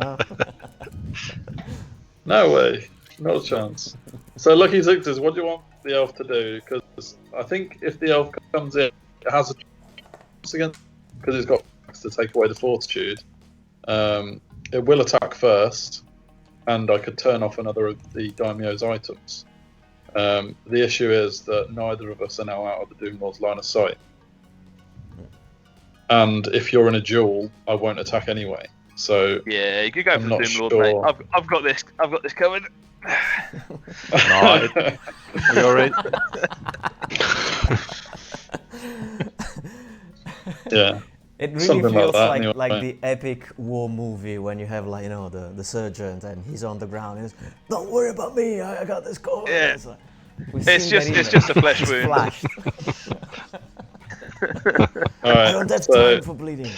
A: Oh.
D: No way. Not a chance. So Lucky Sixes, what do you want the elf to do? Because I think if the elf comes in, it has a chance against because it's got to take away the fortitude. It will attack first, and I could turn off another of the daimyo's items. The issue is that neither of us are now out of the Doom Lord's line of sight. And if you're in a duel, I won't attack anyway. So
C: Yeah, you could go
D: I'm
C: for
D: not
C: Doom Lord,
D: sure.
C: mate. I've got this. I've got this covered.
E: No, we already.
D: Yeah.
A: It really
D: Something like
A: feels
D: that,
A: like
D: anyway.
A: the epic war movie when you have like the surgeon and he's on the ground. He's, don't worry about me. I got this covered.
C: Yeah.
A: It's, like, we've
C: It's
A: seen
C: just
A: that
C: it's
A: image.
C: just a flesh
A: It's
C: wound.
A: flashed.
D: All
A: I
D: right.
A: don't have
D: So
A: time for bleeding.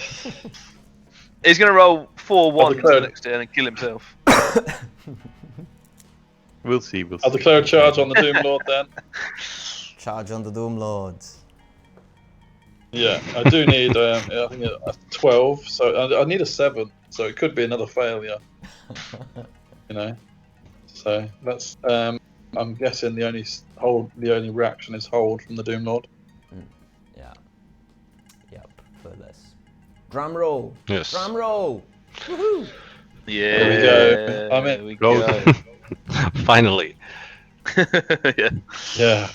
C: He's gonna roll 4 ones the
D: declared-
C: next turn and kill himself.
E: We'll see. We'll
D: I'll
E: see.
D: declare a charge on the Doom Lord then.
A: Charge on the Doom Lord.
D: Yeah, I do need. I think a 12. So I need a 7. So it could be another failure. You know. So that's. I'm guessing the only reaction is hold from the Doom Lord.
A: Yeah. Yep. For this. Drum roll.
B: Yes.
A: Drum roll. Woohoo!
C: Yeah.
D: There we go. I'm in.
C: There we
B: Close.
C: go.
B: Finally.
C: Yeah.
D: Yeah.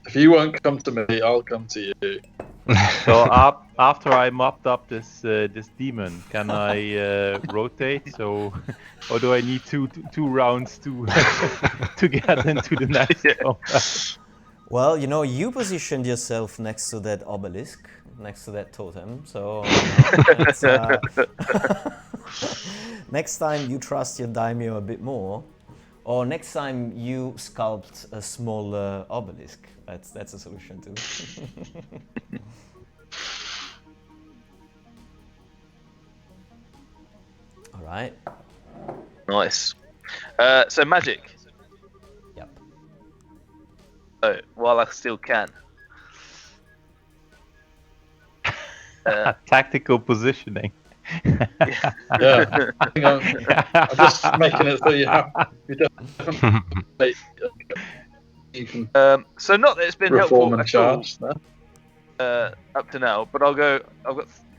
D: If you won't come to me, I'll come to you.
E: So after I mopped up this demon, can I rotate? So, or do I need two rounds to to get into the next
C: Yeah.
E: combat?
A: Well, you positioned yourself next to that obelisk, next to that totem. So it's, next time you trust your daimyo a bit more, or next time you sculpt a smaller obelisk. That's a solution too. All right.
C: Nice. So magic.
A: Yep.
C: Oh, while I still can.
E: Tactical positioning.
D: Yeah. I think I'm just making it so you definitely you can
C: So not that it's been
D: reform
C: helpful
D: and
C: at all
D: charge. No?
C: up to now, but I've got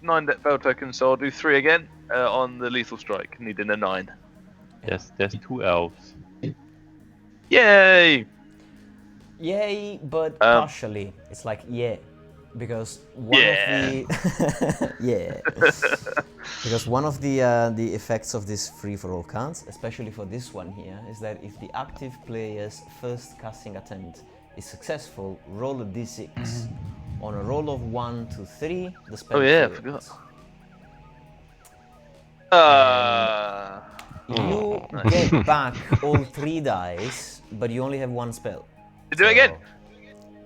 C: 9 fail tokens, so I'll do 3 again on the lethal strike, needing a 9.
E: Yes, there's 2 elves.
C: Yay!
A: Yay, but partially. It's like yeah, because one of the yeah, because one of the effects of this free-for-all cards, especially for this one here, is that if the active player's first casting attempt is successful, roll a d6. On a roll of 1 to 3, the spell
C: I
A: fails.
C: forgot.
A: You get back all 3 dice, but you only have 1 spell.
C: Do it again.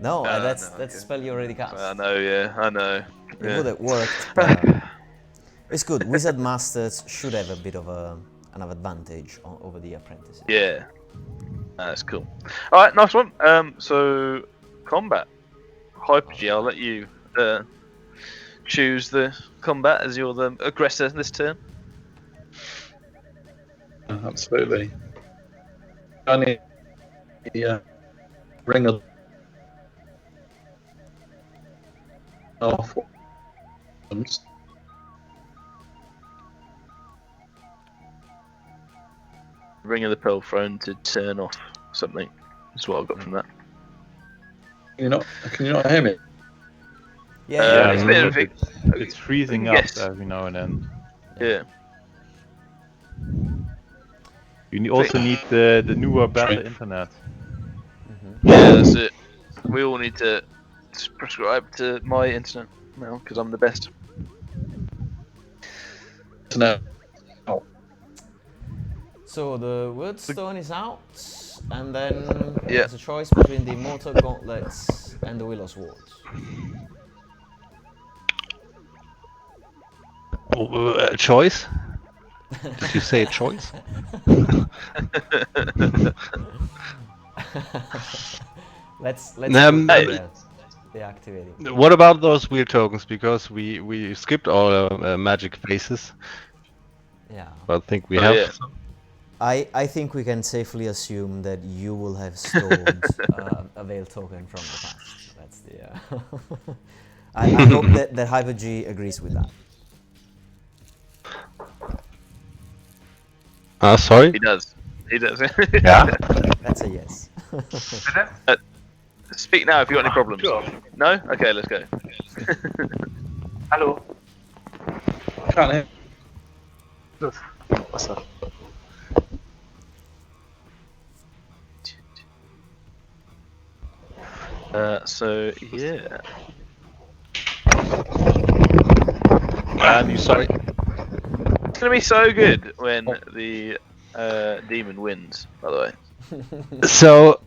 A: No,
C: No,
A: that's
C: no,
A: a
C: okay.
A: spell you already cast.
C: I know, I know.
A: It
C: Yeah.
A: would have worked, but it's good. Wizard Masters should have a bit of an advantage over the apprentices.
C: Yeah. That's cool. Alright, nice one. So, combat. Hyper-G, I'll let you choose the combat as you're the aggressor this turn.
D: Absolutely. I need the ring of off.
C: Ring of the Pearl Throne to turn off something. That's what I've got from that.
D: Can you not hear me?
A: Yeah,
C: it's a bit of a-
E: It's freezing
C: Yes.
E: up every now and then.
C: Yeah.
E: You also need the newer, better internet.
C: Yeah, that's it. We all need to prescribe to my internet now because I'm the best.
D: No.
A: So the word stone is out, and then
C: Yeah.
A: there's a choice between the Immortal Gauntlets and the Willow Swords.
B: Choice? Did you say choice?
A: Let's the activating.
B: What about those weird tokens? Because we skipped all magic phases.
A: Yeah.
B: But I think we
C: Oh,
B: have.
C: yeah.
B: Some.
A: I think we can safely assume that you will have stored a Veil token from the past. That's the. I hope that Hyper-G agrees with that.
B: Sorry.
C: He does. He does.
B: Yeah.
A: That's a yes.
C: Speak now if you got any problems. No? Okay, let's go.
F: Hallo.
D: Can't hear.
F: What's up?
C: So yeah.
B: You sorry.
C: It's gonna be so good when the demon wins. By the way.
B: So,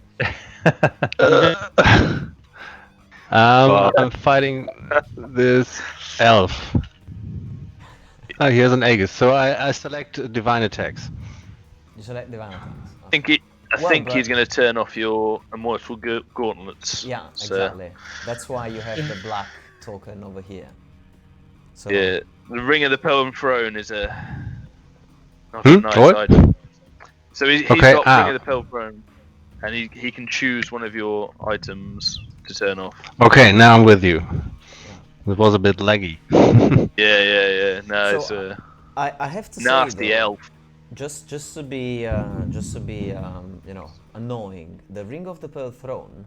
B: I'm fighting this elf. Oh, he has an Aegis, so I select divine attacks.
A: You select divine attacks.
C: I think I
A: Well,
C: think
A: but-
C: he's gonna turn off your immortal gauntlets.
A: Yeah,
C: So,
A: exactly. That's why you have the black token over here. So
C: Yeah, the Ring of the Pelham Throne is a not
B: Hmm?
C: a nice
B: What?
C: item. So he's
B: Okay,
C: got
B: ah.
C: Ring of the Pelham Throne, and he can choose one of your items to turn off.
B: Okay, now I'm with you. It was a bit laggy.
C: Yeah. No, it's
A: So,
C: a
A: I have to
C: nasty
A: say though,
C: elf.
A: just to be you know, annoying, the Ring of the Pearl Throne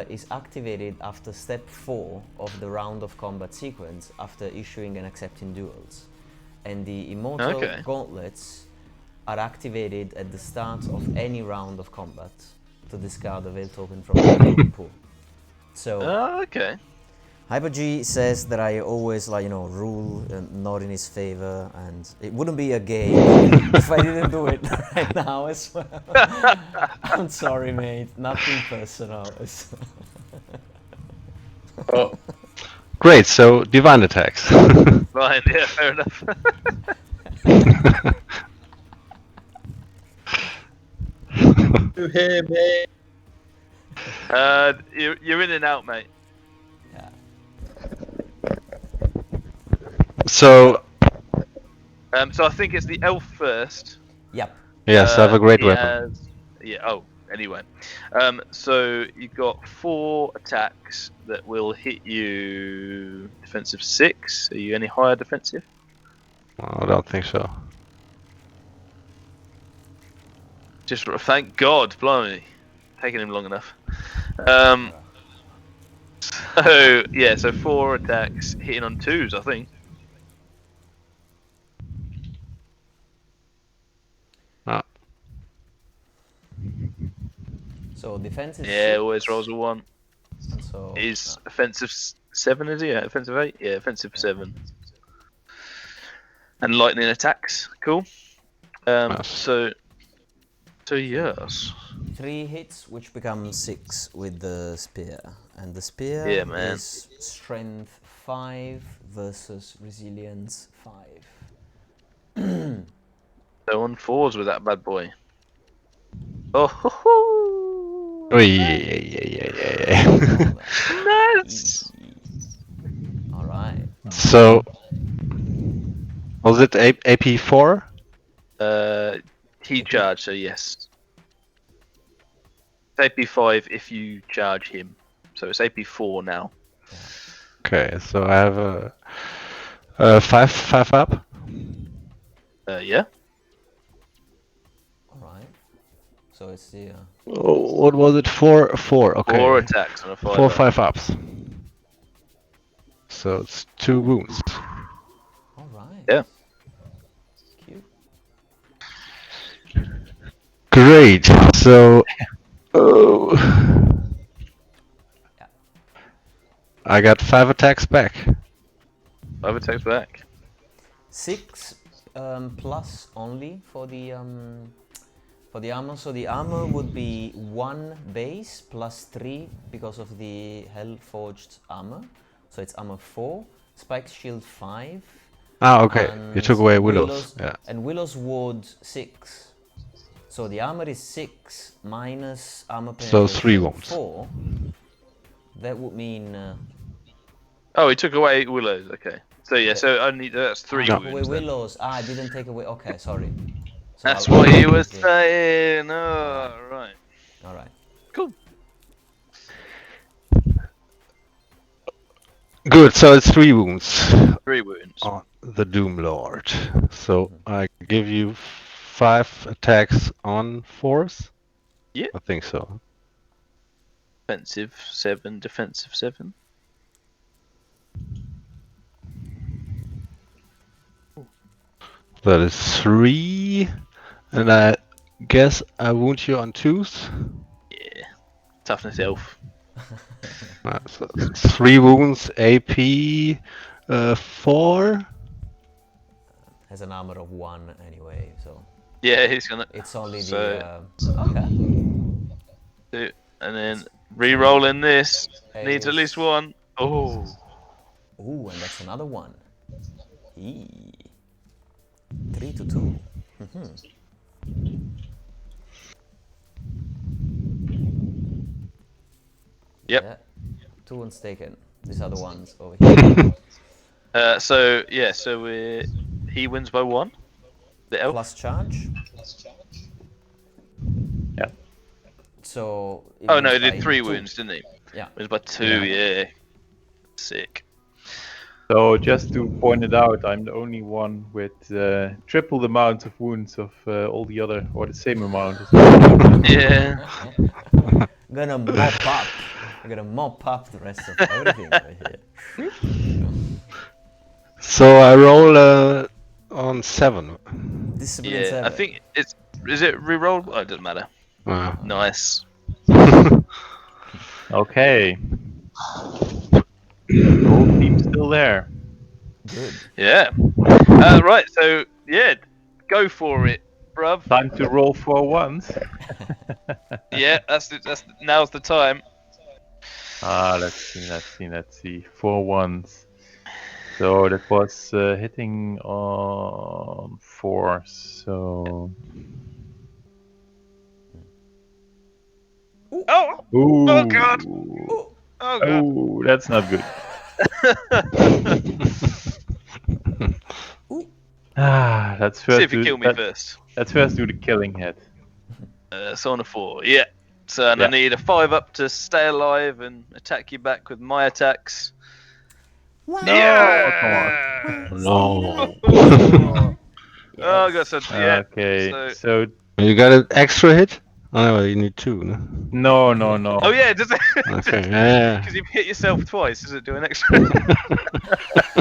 A: is activated after step 4 of the round of combat sequence after issuing and accepting duels, and the immortal
C: Okay.
A: gauntlets are activated at the start of any round of combat to discard a veil token from the token pool. So
C: Oh, okay.
A: Hyper G says that I always, like, you know, rule not in his favor, and it wouldn't be a game if I didn't do it right now as well. I'm sorry, mate. Nothing personal.
D: Oh,
B: Great, so divine attacks.
C: Fine. Yeah, fair enough.
D: you hear me?
C: You're in and out, mate.
A: Yeah.
B: So,
C: So I think it's the elf first.
A: Yep.
B: yes, I have a great
C: he
B: weapon.
C: Yeah. Oh, anyway. So you've got 4 attacks that will hit you. Defensive 6. Are you any higher defensive?
B: I don't think so.
C: Just thank God, blimey, taking him long enough. So yeah, so 4 attacks hitting on 2s, I think.
B: Ah,
A: So defense is
C: Yeah,
A: 6,
C: always rolls a 1.
A: and so
C: He's offensive 7, is he? Yeah, offensive 8. Yeah, offensive 7. And lightning attacks. Cool.
B: Yes.
C: So yes.
A: 3 hits, which becomes 6 with the spear, and the spear
C: Yeah, man.
A: is strength 5 versus resilience 5.
C: So on 4s with that bad boy. Oh, ho, ho.
B: oh yeah.
C: Nice.
A: Alright.
B: So, was it AP4?
C: He charge, so yes. It's AP5 if you charge him. So it's AP4 now.
B: Okay, so I have a 5 up.
C: Yeah.
A: Alright. So it's the
B: Oh, what was it? 4. Okay.
C: 4 attacks on a 5.
B: 4 5 ups. So it's 2 wounds.
A: alright.
C: Yeah.
A: Cute.
B: Great. So, oh,
A: Yeah.
B: I got 5 attacks back.
C: 5 attacks back.
A: 6 plus only for the armor. So the armor would be 1 base plus 3 because of the Hell Forged armor. So it's armor 4, Spike's shield 5.
B: Ah, okay. You took away Willow's.
A: Willow's.
B: Yeah.
A: And Willow's ward 6. So the armor is 6 minus armor penetration
B: So 3 wounds.
A: 4. That would mean
C: Oh, he took away Willow's. Okay. So yeah, so only that's 3
B: No.
A: away
C: wounds. Then.
A: Willow's. I didn't take away. Okay, sorry. So
C: That's
A: I'll-
C: what he was
A: yeah.
C: saying. Oh, right.
A: Alright.
C: Cool.
B: Good, so it's 3 wounds
C: 3 wounds.
B: on the Doom Lord. So I give you 5 attacks on 4s?
C: Yeah.
B: I think so.
C: Offensive 7, defensive 7.
B: That is 3. And I guess I wound you on 2s.
C: Yeah. Toughness elf.
B: So 3 wounds, AP 4.
A: Has an armor of 1 anyway, so
C: Yeah, he's gonna.
A: it's only
C: So-
A: the okay.
C: And then re-rolling this needs at
A: Ace.
C: least 1. Oh.
A: Ooh, and that's another one. 3 to 2.
C: Yep.
A: Yeah. 2 ones taken. These are the ones over here.
C: So yeah, so he wins by 1. The elf.
A: Plus charge.
E: Yeah.
A: So. it
C: Oh no,
A: wins
C: he
A: by
C: did 3
A: 2.
C: wounds, didn't he?
A: Yeah.
C: Wins by 2. Yeah. Sick.
E: So just to point it out, I'm the only one with triple the amount of wounds of all the other, or the same amount.
C: Yeah.
A: Gonna mop up. I'm gonna mop up the rest of everything over here.
B: So I roll on 7.
A: Discipline
C: Yeah.
A: 7.
C: I think it's. Is it re-roll? Oh, it doesn't matter. Nice.
E: Okay. The whole team's still there.
A: Good.
C: Yeah. Right. So yeah, go for it, bruv.
E: Time to roll for once.
C: Yeah, now's the time.
E: Let's see. 4 ones. So that was hitting on 4. So.
C: Oh.
E: Ooh.
C: Oh god. Oh god.
E: Oh, that's not good. Let's first
C: See if you kill me first.
E: Let's first do the killing hit.
C: So on a 4. Yeah. So and I
E: Yeah.
C: need a 5 up to stay alive and attack you back with my attacks. Yeah.
B: No.
C: Oh, I got some. Yeah.
E: Okay.
C: So,
E: So
B: You got an extra hit? Oh, well, you need 2. No?
E: no.
C: oh yeah, does it?
B: Okay, yeah.
C: Because you've hit yourself twice. Does it do an extra?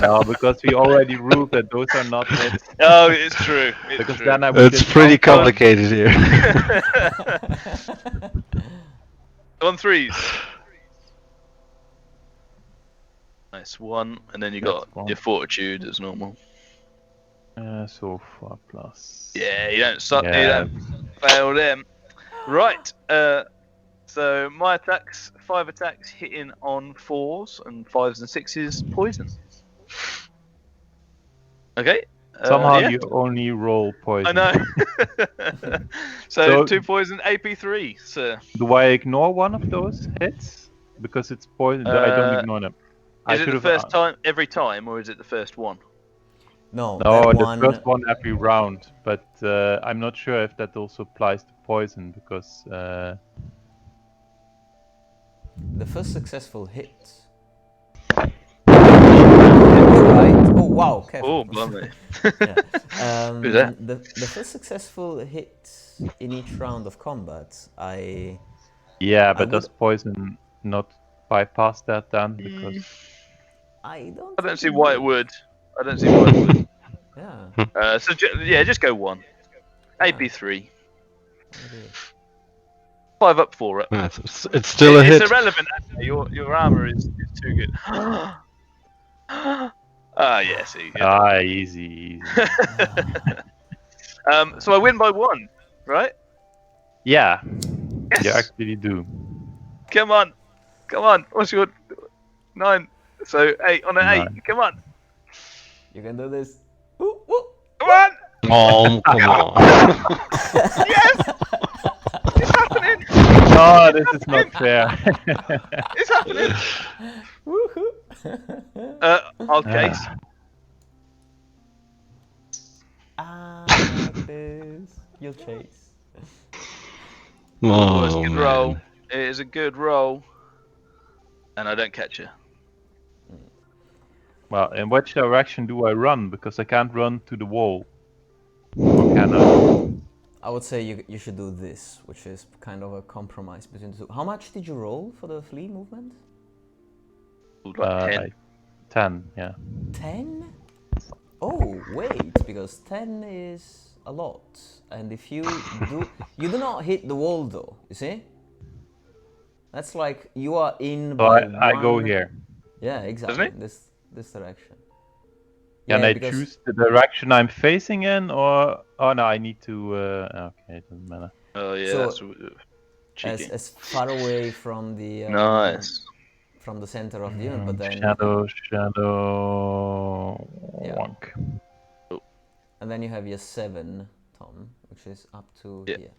E: No, because we already ruled that those are not hits.
C: Oh, it's true. It's
E: Because
C: true.
E: then I would.
B: It's pretty complicated here.
C: On 3s. Nice 1, and then you got
E: That's 1.
C: your fortitude as normal.
E: So 4 plus.
C: Yeah, you don't suck.
E: Yeah.
C: You don't fail them. Right. So my attacks, 5 attacks hitting on 4s and 5s and 6s poison. Okay.
E: Somehow
C: yeah.
E: you only roll poison.
C: I know. so 2 poison, AP3, sir.
E: Do I ignore one of those hits? Because it's poison. I don't ignore them.
C: Is it the first time every time, or is it the first one?
A: No,
E: No,
A: that
E: the
A: one.
E: first one every round. But I'm not sure if that also applies to poison because.
A: The first successful hit. Right. Oh wow, careful.
C: Oh, blimey.
A: Yeah.
C: Who's that?
A: The first successful hit in each round of combat,
E: Yeah,
A: I
E: but does
A: would-
E: poison not bypass that then? Because
A: I don't.
C: I don't
A: think
C: see why it would. I don't see why it would.
A: Yeah.
C: So just go 1. AP3.
A: Maybe.
C: 5 up, 4 up.
B: Yeah, it's still a hit.
C: It's irrelevant. Actually. Your armor is too good. Yeah, see. Yeah.
E: easy.
C: So I win by 1, right?
E: Yeah,
C: Yes.
E: you actually do.
C: Come on. What's your 9? So 8 on an 8.
E: 9.
C: Come on.
A: You can do this. Ooh, ooh.
C: Come on.
B: Oh, come on.
C: Yes. It's happening.
E: Oh, this is not fair.
C: It's happening.
A: Woohoo!
C: Okay.
A: This. You'll chase.
C: Oh, it's a
B: Oh,
C: good
B: man.
C: roll. It is a good roll. And I don't catch you.
E: Well, in which direction do I run? Because I can't run to the wall. Or can I?
A: I would say you should do this, which is kind of a compromise between the two. How much did you roll for the flee movement?
C: Like 10.
E: 10, yeah.
A: 10? Oh, wait, because 10 is a lot. And if you do... You do not hit the wall, though, you see? That's like you are in
E: So
A: by
E: I go
A: one-
E: here.
A: Yeah, exactly.
C: it?
A: This direction.
E: Can
A: Yeah,
E: I
A: because
E: choose the direction I'm facing in, or oh no, I need to. Okay, it doesn't matter.
C: Oh yeah,
A: So,
C: that's cheeky.
A: as far away from the
C: Nice.
A: from the center of the unit, but then
E: Shadow.
A: Yeah.
E: Wonk.
A: and then you have your 7, Tom, which is up to
C: Yeah.
A: here.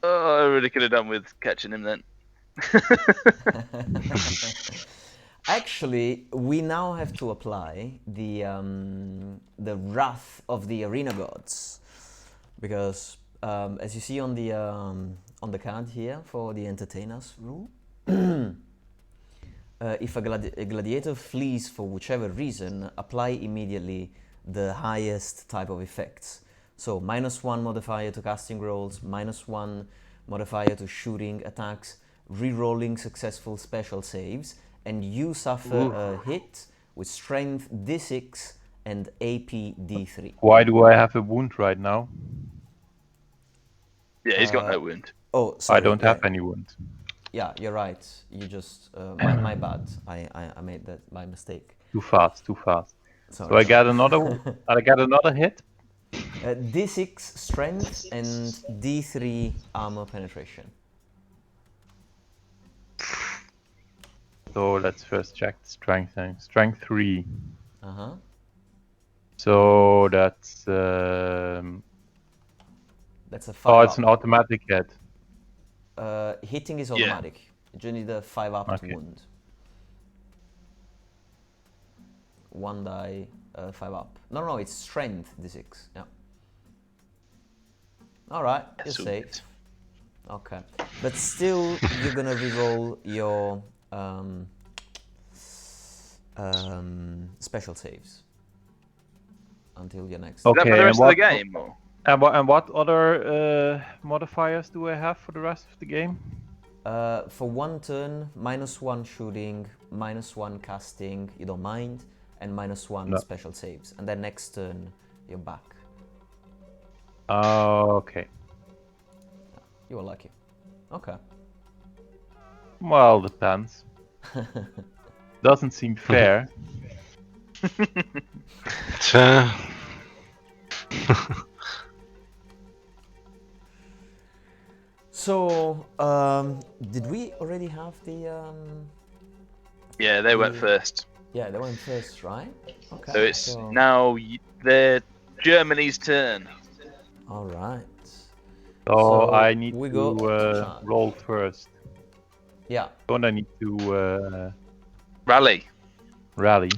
C: Oh, I really could have done with catching him then.
A: Actually, we now have to apply the wrath of the arena gods, because as you see on the card here for the entertainers rule, if a gladiator flees for whichever reason, apply immediately the highest type of effects. So -1 modifier to casting rolls, -1 modifier to shooting attacks, re-rolling successful special saves, and you suffer a hit with strength D6 and AP D3.
E: Why do I have a wound right now?
C: Yeah, he's got no wound.
A: Oh, sorry.
E: I don't
A: yeah.
E: have any wound.
A: Yeah, you're right. You just my bad. I made that by mistake.
E: Too fast.
A: Sorry.
E: So I get another hit.
A: D6 strength and D3 armor penetration.
E: So let's first check the strength thing. Strength 3.
A: Uh-huh.
E: So that's
A: That's a 5
E: oh, it's
A: up.
E: an automatic hit.
A: Hitting is
C: Yeah.
A: automatic. You just need a 5 up
E: Okay.
A: wound. 1 die, 5 up. No, it's strength D6. Yeah. All right, you're
C: Sweet.
A: safe. Okay, but still, you're gonna reroll your special saves until your next.
C: Is that
E: Okay,
C: for the
E: and
C: rest of the game? Or?
E: And what other modifiers do I have for the rest of the game?
A: For 1 turn, -1 shooting, -1 casting, you don't mind, and -1
E: No.
A: special saves. And then next turn, you're back.
E: Okay.
A: You were lucky. Okay.
E: Well, depends. Doesn't seem fair.
B: Tja.
A: So, did we already have the?
C: Yeah, they went first.
A: Yeah, they went first, right? Okay.
C: So it's now the Germany's turn.
A: All right.
E: So,
A: So
E: I need
A: we
E: to
A: go charge.
E: roll first.
A: Yeah.
E: Don't I need to
C: Rally.
E: rally?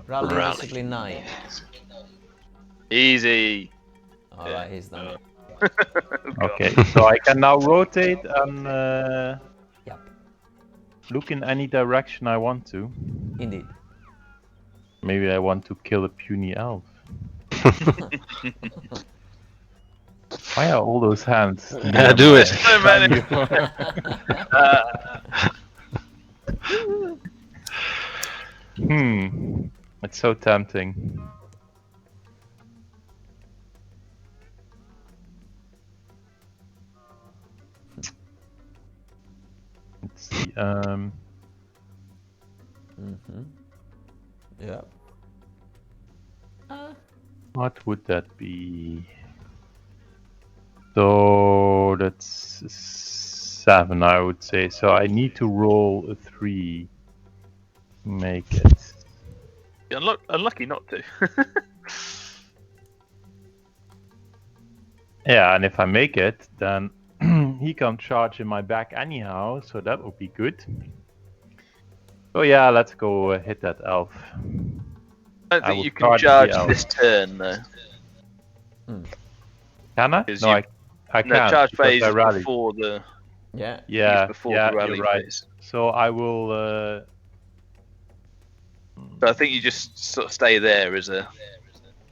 A: Rally
B: Rally.
A: basically 9.
C: Easy.
A: All right, he's done.
E: Okay, so I can now rotate and
A: Yep.
E: look in any direction I want to.
A: Indeed.
E: Maybe I want to kill a puny elf. Why are all those hands?
B: Yeah, do it.
C: So many.
E: It's so tempting. Let's see.
A: Yeah.
E: What would that be? So that's 7, I would say. So I need to roll a 3 to make it.
C: You're unlucky not to.
E: Yeah, and if I make it, then he can charge in my back anyhow, so that would be good. So yeah, let's go hit that elf.
C: I don't
E: I
C: think
E: will
C: you can
E: charge the
C: charge
E: elf.
C: this turn though.
E: Can I?
C: Because
E: No,
C: you-
E: I
C: No,
E: can't.
C: charge
E: because
C: phase
E: I
C: is
E: rallied.
C: before the
A: Yeah.
E: Yeah,
C: before
E: yeah,
C: the rally
E: you're right.
C: phase.
E: So I will.
C: So I think you just sort of stay there as a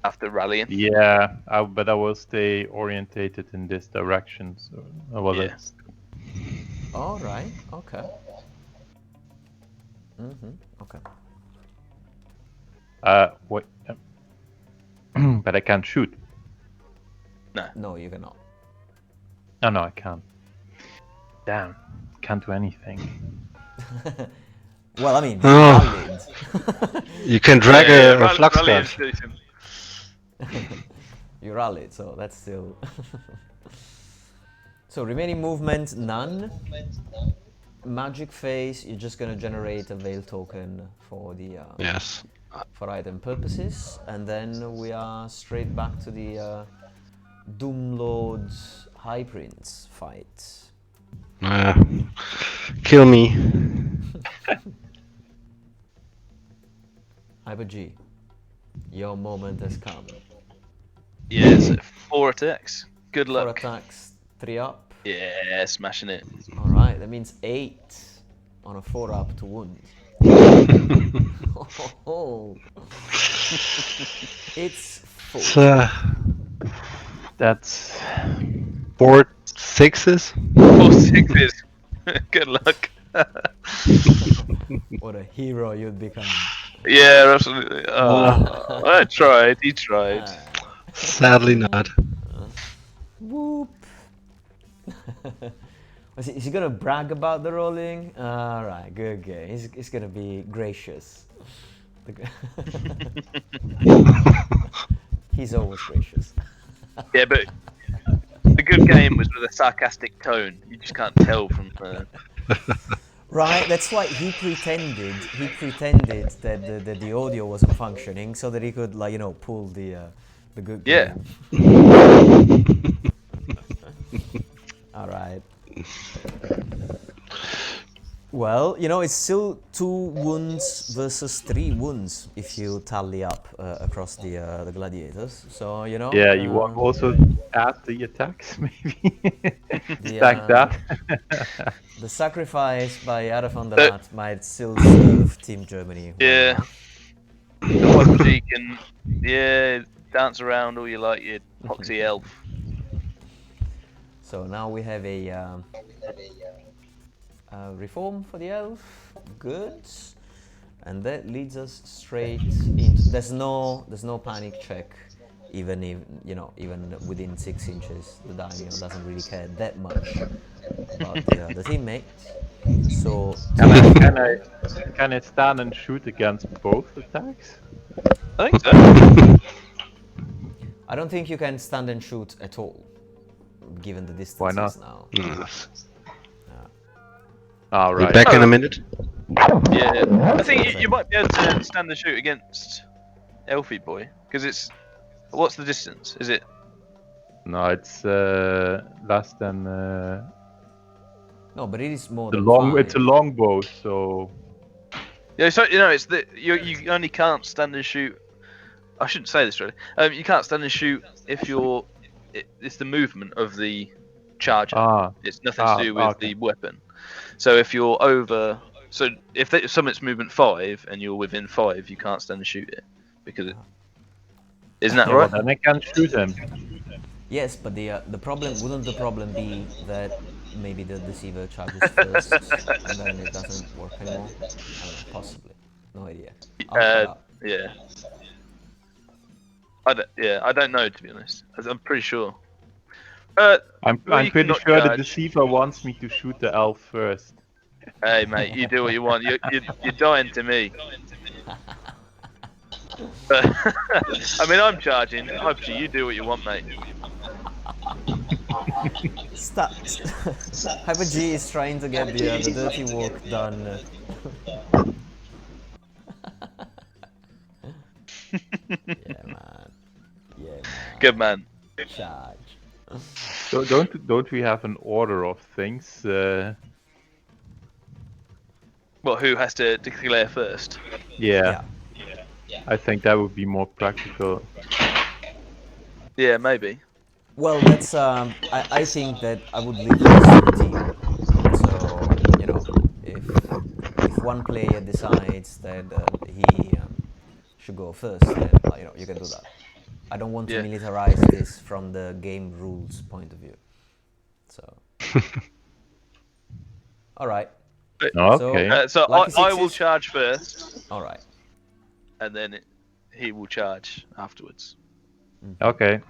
C: after rallying.
E: Yeah, but I will stay orientated in this direction. So well,
C: Yeah.
E: that's
A: All right. Okay. Okay.
E: Wait. But I can't shoot.
A: No, you cannot.
E: Oh no, I can't. Damn, can't do anything.
A: Well, I mean, he
B: Oh.
A: rallied.
B: You can drag a flux
C: Rally
B: gun.
C: is decent.
A: You rallied, so that's still. So remaining movement, none. Magic phase, you're just gonna generate a veil token for the
B: Yes.
A: for item purposes, and then we are straight back to the Doomlord High Prince fight.
B: Kill me.
A: Hyper G, your moment has come.
C: Yes, 4 attacks. Good
A: 4
C: luck.
A: attacks, 3 up.
C: Yeah, smashing it.
A: Alright, that means 8 on a 4 up to wound. Oh. It's 4.
B: It's
E: That's
B: 4 6s.
C: 4 sixes. Good luck.
A: What a hero you'd become.
C: Yeah, absolutely. Oh, I tried. He tried.
B: Sadly not.
A: Whoop. Is he gonna brag about the rolling? Alright, good game. He's gonna be gracious. He's always gracious.
C: Yeah, but the good game was with a sarcastic tone. You just can't tell from the.
A: Right, that's why he pretended that the audio wasn't functioning so that he could, like, you know, pull the good
C: Yeah.
A: game. Alright. Well, you know, it's still 2 wounds versus 3 wounds if you tally up across the gladiators. So, you know.
E: yeah. You want also add the attacks, maybe. Stack that.
A: The sacrifice by Arafondarat might still serve Team Germany. Well
C: Yeah.
A: enough.
C: Proxy can, dance around all you like, you Proxy elf.
A: So now we have a reform for the elf. Good. And that leads us straight into. There's no panic check, even if, you know, even within 6 inches. The daimyo doesn't really care that much about the teammate. So
E: Can I stand and shoot against both attacks?
C: I think so.
A: I don't think you can stand and shoot at all, given the distances
E: Why not?
A: now.
E: All
B: Be
E: right.
B: back in a minute.
C: Yeah. I think you might be able to stand and shoot against Elfie Boy, because it's. What's the distance? Is it?
E: No, it's less than
A: No, but it is more
E: the
A: than
E: long.
A: 5.
E: It's a longbow, so
C: Yeah, so you know, it's that you only can't stand and shoot. I shouldn't say this really. You can't stand and shoot if you're. It's the movement of the charger. It's nothing to do with the weapon. So if you're over, so if something's movement 5 and you're within 5, you can't stand and shoot it because it. Isn't that
E: yeah,
C: right?
E: well, then I can shoot him.
A: Yes, but the problem wouldn't the problem be that maybe the deceiver charges first and then it doesn't work anymore? I don't know, possibly. No idea. I'll shut up.
C: Yeah. I don't know, to be honest. I'm pretty sure.
E: I'm
C: Well, you
E: pretty
C: cannot
E: sure the
C: charge.
E: deceiver wants me to shoot the elf first.
C: Hey mate, you do what you want. You're dying to me. But, I mean, I'm charging. Hopefully, you do what you want, mate.
A: Stop. Hyper G is trying to get the dirty work done. Yeah, man.
C: Good man.
A: Charge.
E: So don't we have an order of things?
C: Well, who has to declare first?
E: Yeah. I think that would be more practical.
C: Yeah, maybe.
A: Well, that's I think that I would leave this to the team. So, you know, if one player decides that he should go first, then you know, you can do that. I don't want to militarize this from the game rules point of view. So, all right.
E: Okay.
C: So
A: Lucky
C: I will
A: sixes.
C: charge first,
A: All right.
C: and then he will charge afterwards.
E: Okay.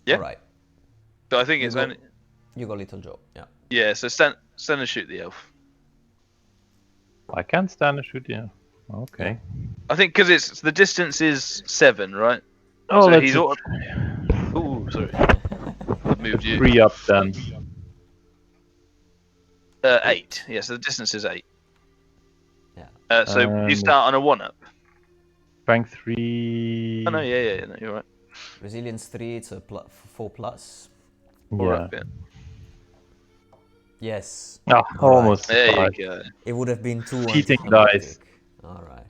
C: Yeah.
A: All right.
C: So I think
A: You
C: it's
A: go,
C: only.
A: you go Little Joe. Yeah.
C: Yeah, so stand and shoot the elf.
E: I can't stand and shoot you. Okay.
C: I think because it's the distance is 7, right?
E: Oh,
C: So
E: let's
C: he's Ooh, sorry. I've moved you.
E: 3 up then.
C: 8. Yeah, so the distance is 8.
A: Yeah.
C: So you start on a 1 up.
E: Strength 3.
C: Oh no, yeah, no, you're right.
A: Resilience 3. It's a 4 plus.
C: 4
E: Yeah.
C: up, yeah.
A: Yes.
E: Ah,
A: All right.
E: almost.
C: There
E: survived.
C: you go.
A: It would have been too
E: Cheating
A: anticlimactic.
E: dice.
A: All right.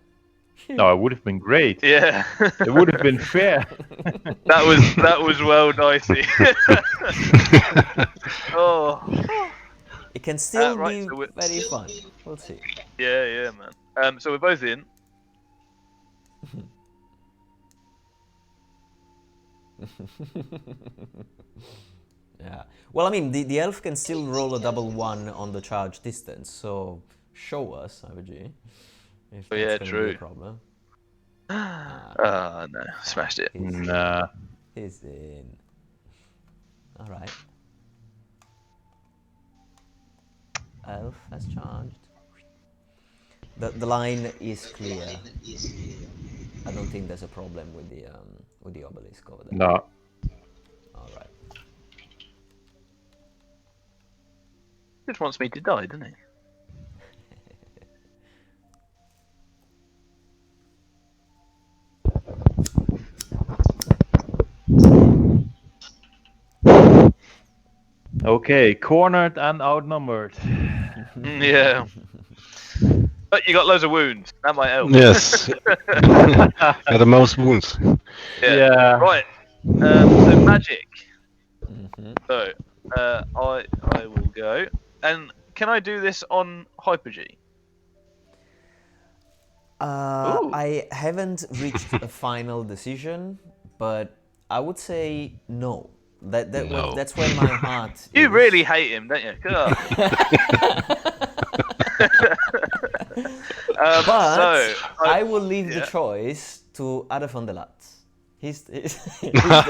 E: No, it would have been great.
C: Yeah.
E: It would have been fair.
C: that was well dicey. Oh.
A: It can still
C: Right,
A: be
C: so we're-
A: very fun. We'll see.
C: Yeah, man. So we're both in.
A: Yeah. Well, I mean, the elf can still roll a double 1 on the charge distance, so show us, IVG, if
C: Oh,
A: that's
C: yeah,
A: gonna be
C: true.
A: a problem.
C: No, smashed it.
E: Nah.
A: He's in. All right. Elf has charged. The line is clear. I don't think there's a problem with the obelisk over there.
E: No.
A: All right.
C: Just wants me to die, doesn't he?
E: Okay, cornered and outnumbered.
C: Yeah. But you got loads of wounds. That might help.
B: Yes. Got the most wounds.
E: Yeah.
C: Right. So magic.
A: Mm-hmm.
C: So I will go. And can I do this on Hyper G? Ooh.
A: I haven't reached a final decision, but I would say no.
B: No.
A: That's where my heart.
C: You
A: is.
C: really hate him, don't you? God.
A: But I will leave
C: yeah.
A: the choice to Ada van der Lat. He's the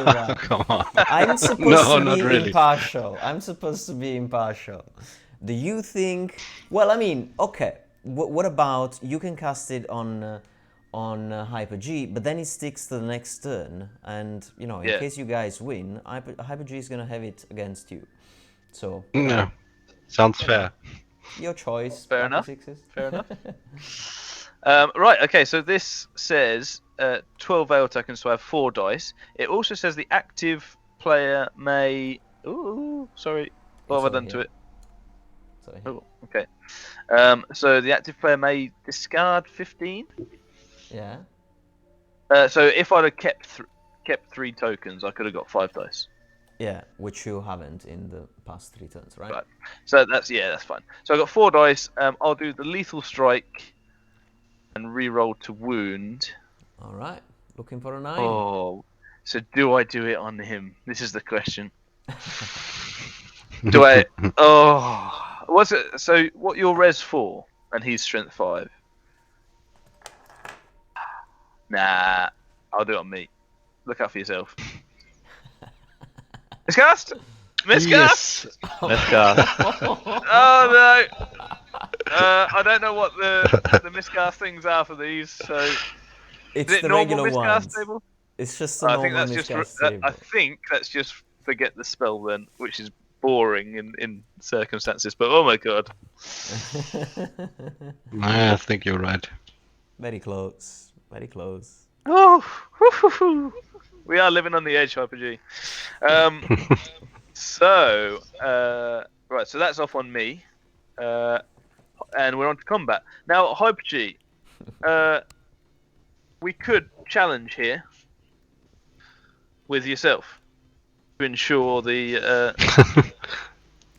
A: one.
B: Come on.
A: I'm supposed
B: No,
A: to
B: not
A: be
B: really.
A: impartial. I'm supposed to be impartial. Do you think? Well, I mean, okay. What about you can cast it on Hyper G, but then it sticks to the next turn, and in
C: Yeah.
A: case you guys win, Hyper G is gonna have it against you. So
B: No. Sounds fair.
A: your choice.
C: Fair
A: Upper
C: enough.
A: Sixes.
C: Fair enough. Right, okay, so this says 12 veil tokens, so I have 4 dice. It also says the active player may. Ooh, sorry. What have I
A: over
C: done to
A: here.
C: it?
A: Sorry.
C: Oh, okay. So the active player may discard 15.
A: Yeah.
C: So if I'd have kept 3 tokens, I could have got 5 dice.
A: Yeah, which you haven't in the past 3 turns, right?
C: Right. So that's fine. So I got 4 dice. I'll do the lethal strike and re-roll to wound.
A: All right. Looking for a 9.
C: Oh, so do I do it on him? This is the question. Do I? Oh, what's it? So what your res 4 and he's strength 5? Nah, I'll do it on me. Look out for yourself. Miscast? Miscast?
B: Yes.
E: Let's go.
C: Oh no! I don't know what the miscast things are for these. So
A: It's
C: is it
A: the
C: normal
A: regular
C: miscast
A: ones.
C: table?
A: It's just a
C: I think
A: normal
C: that's just.
A: miscast
C: I
A: table.
C: think that's just forget the spell then, which is boring in circumstances. But oh my god!
B: I think you're right.
A: Very close. Very close.
C: Oh, we are living on the edge, Hyper G. So right, so that's off on me, and we're on to combat now. Hyper G, we could challenge here with yourself to ensure the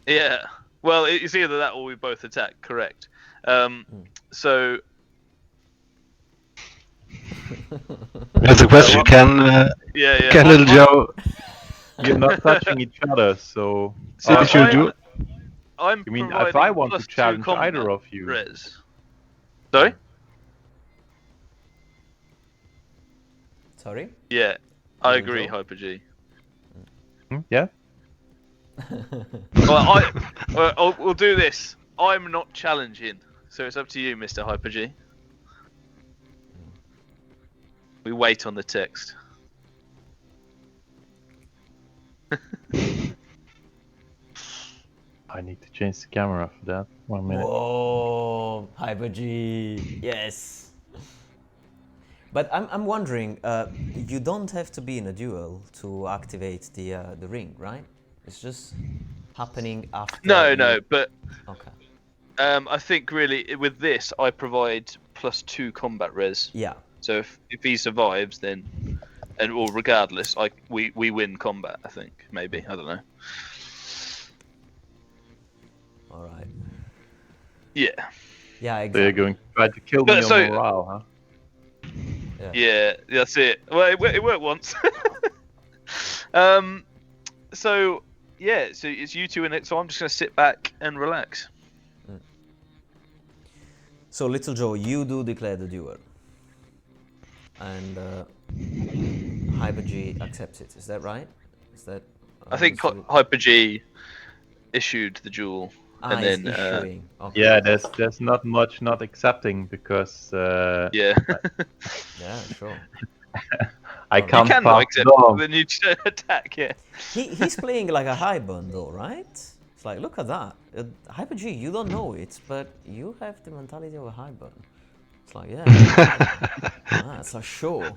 C: yeah. Well, it's either that or we both attack. Correct. So
B: That's a question. Can
C: yeah.
B: can little Joe?
E: You're not touching each other, so.
C: So
B: What should you do?
C: I'm
E: You mean if I
C: providing
E: want to
C: +2
E: challenge
C: combat
E: either of you?
C: res. Sorry?
A: Sorry?
C: Yeah, I
A: Little
C: agree,
A: Joe?
C: Hyper G.
E: Yeah.
C: Well, we'll do this. I'm not challenging, so it's up to you, Mr. Hyper G. We wait on the text.
E: I need to change the camera for that. 1 minute.
A: Whoa, Hyper G, yes. But I'm wondering, you don't have to be in a duel to activate the ring, right? It's just happening after.
C: No, but
A: Okay.
C: I think really with this I provide +2 combat res.
A: Yeah.
C: So if he survives, then or regardless, we win combat. I think maybe I don't know.
A: All right.
C: Yeah.
A: Yeah,
E: So
A: exactly.
E: you're going to try to kill me on morale, huh?
C: Yeah, that's it. Well, it worked once. So yeah, so it's you two in it. So I'm just gonna sit back and relax.
A: So Little Joe, you do declare the duel, and Hyper G accepts it. Is that right? Is that?
C: I think
A: understood it?
C: Hyper G issued the jewel, and
A: He's
C: then
A: issuing. Okay.
E: Yeah, there's not much not accepting because
C: yeah.
A: Yeah, sure.
E: I
C: You
E: can't
C: can
E: pass
C: not accept
E: it on.
C: then you attack. Yeah.
A: He's playing like a high bun though, right? It's like, look at that. Hyper G, you don't know it, but you have the mentality of a high bun. It's like, yeah. It's like, sure.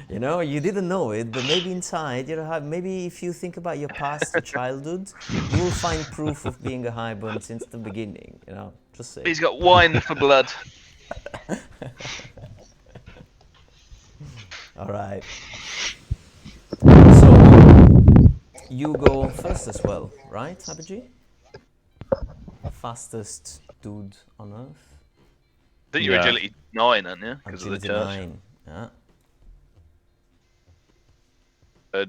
A: You know, you didn't know it, but maybe inside, maybe if you think about your past, your childhood, you will find proof of being a high bun since the beginning, you know, just say.
C: He's got wine for blood.
A: All right. So, you go first as well, right, Hyper G? Fastest dude on Earth.
C: I think you're
E: Yeah.
C: agility 9, aren't you? Because of the
A: Agility
C: charge.
A: 9. Yeah.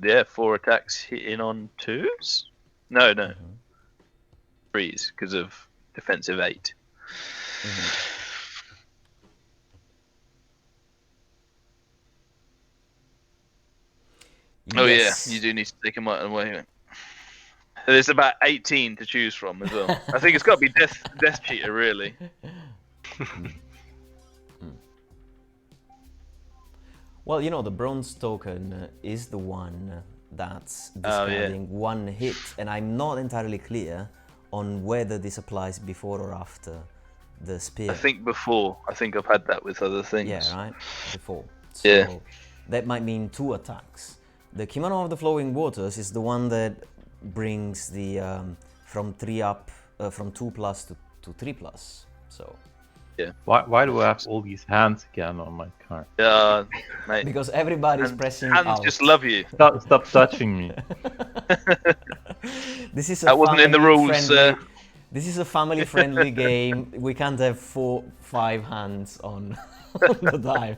C: Yeah, 4 attacks hitting on 2s? No. 3s, because of defensive 8. Oh
A: Yes.
C: yeah, you do need to take him out of the way. There's about 18 to choose from as well. I think it's got to be Death Cheater, really.
A: Well, you know, the bronze token is the one that's
C: Oh, yeah.
A: discarding one hit, and I'm not entirely clear on whether this applies before or after the spear.
C: I think before. I think I've had that with other things.
A: Yeah, right? Before. So
C: Yeah.
A: that might mean 2 attacks. The Kimono of the Flowing Waters is the one that brings the from 3 up, from 2 plus to 3 plus. So.
E: Why do I have all these hands again on my card?
C: Yeah, mate.
A: Because everybody's
C: And
A: pressing
C: hands
A: out.
C: just love you.
E: Stop touching me.
A: This is a
C: That wasn't in the rules,
A: family-friendly- This is a family-friendly game. We can't have 4, 5 hands on the die.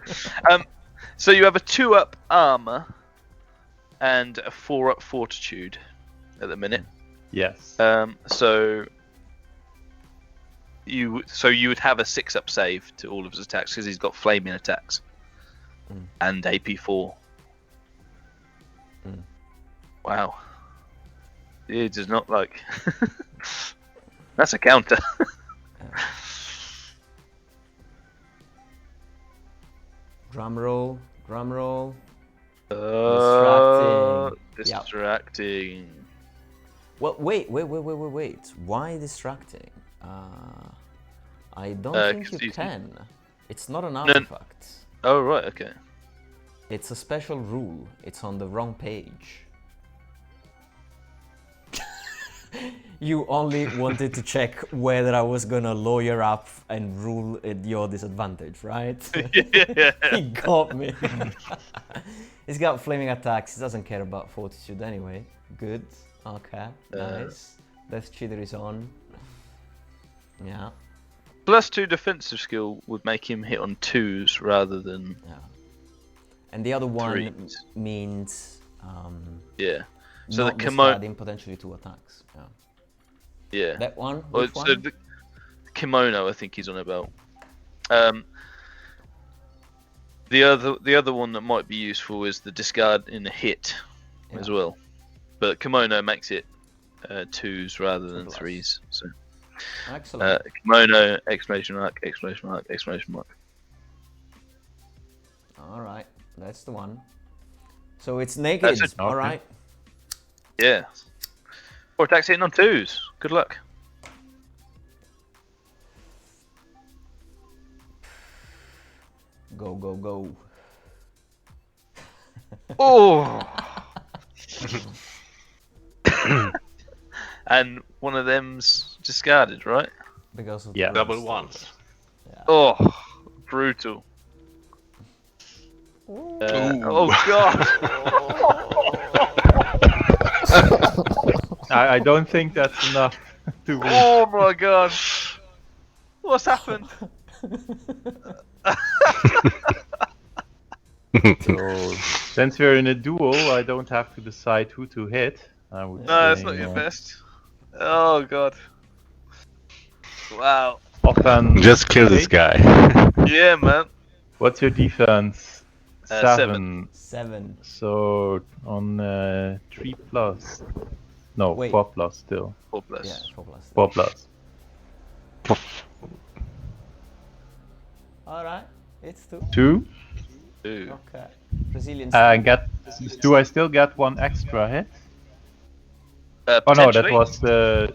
C: So you have a 2-up armor and a 4-up fortitude at the minute.
E: Yes.
C: So you would have a 6-up save to all of his attacks because he's got flaming attacks and AP4. Wow, it does not like. That's a counter.
A: Drum roll, drum roll.
C: Distracting.
A: Well, wait. Why distracting? I don't think
C: 'cause
A: you
C: he's-
A: can. It's not an artifact.
C: Oh right, okay.
A: It's a special rule. It's on the wrong page. You only wanted to check whether I was gonna lawyer up and rule at your disadvantage, right?
C: Yeah.
A: He got me. He's got flaming attacks. He doesn't care about fortitude anyway. Good. Okay. Nice. Death Cheater is on. Yeah.
C: +2 defensive skill would make him hit on 2s rather than
A: Yeah. And the other one
C: 3s.
A: means
C: Yeah. So
A: not
C: the kimono.
A: discarding potentially 2 attacks. Yeah.
C: Yeah.
A: That one.
C: Well,
A: Which
C: so
A: one?
C: the kimono, I think he's on about. The other one that might be useful is the discard in a hit as well, but Kimono makes it 2s rather than 3s. So
A: Excellent.
C: Kimono, exclamation mark, exclamation mark, exclamation mark.
A: All right, that's the one. So it's naked.
C: That's it.
A: All
E: Okay.
A: right.
C: Yeah. 4 attacks hitting on 2s. Good luck.
A: Go, go, go.
C: Oh. And one of them's discarded, right?
A: Because of
E: Yeah.
A: the
B: Double
A: rest.
B: ones.
C: Oh, brutal. Oh god.
E: I don't think that's enough to win.
C: Oh my god. What's happened?
E: So, since we're in a duel, I don't have to decide who to hit. I would
C: No, it's
E: say,
C: not your best. Oh god. Wow.
E: Often.
B: Just kill this guy.
C: Yeah, man.
E: What's your defense?
C: 7.
A: 7.
E: So on 3 plus. No,
A: Wait.
E: 4 plus still.
C: 4 plus.
A: Yeah, 4 plus.
E: 4 plus.
A: All right, it's 2.
E: 2.
C: 2.
A: Okay. Brazilian.
E: Do I still get 1 extra hit? Oh no, that
C: Potentially.
E: was the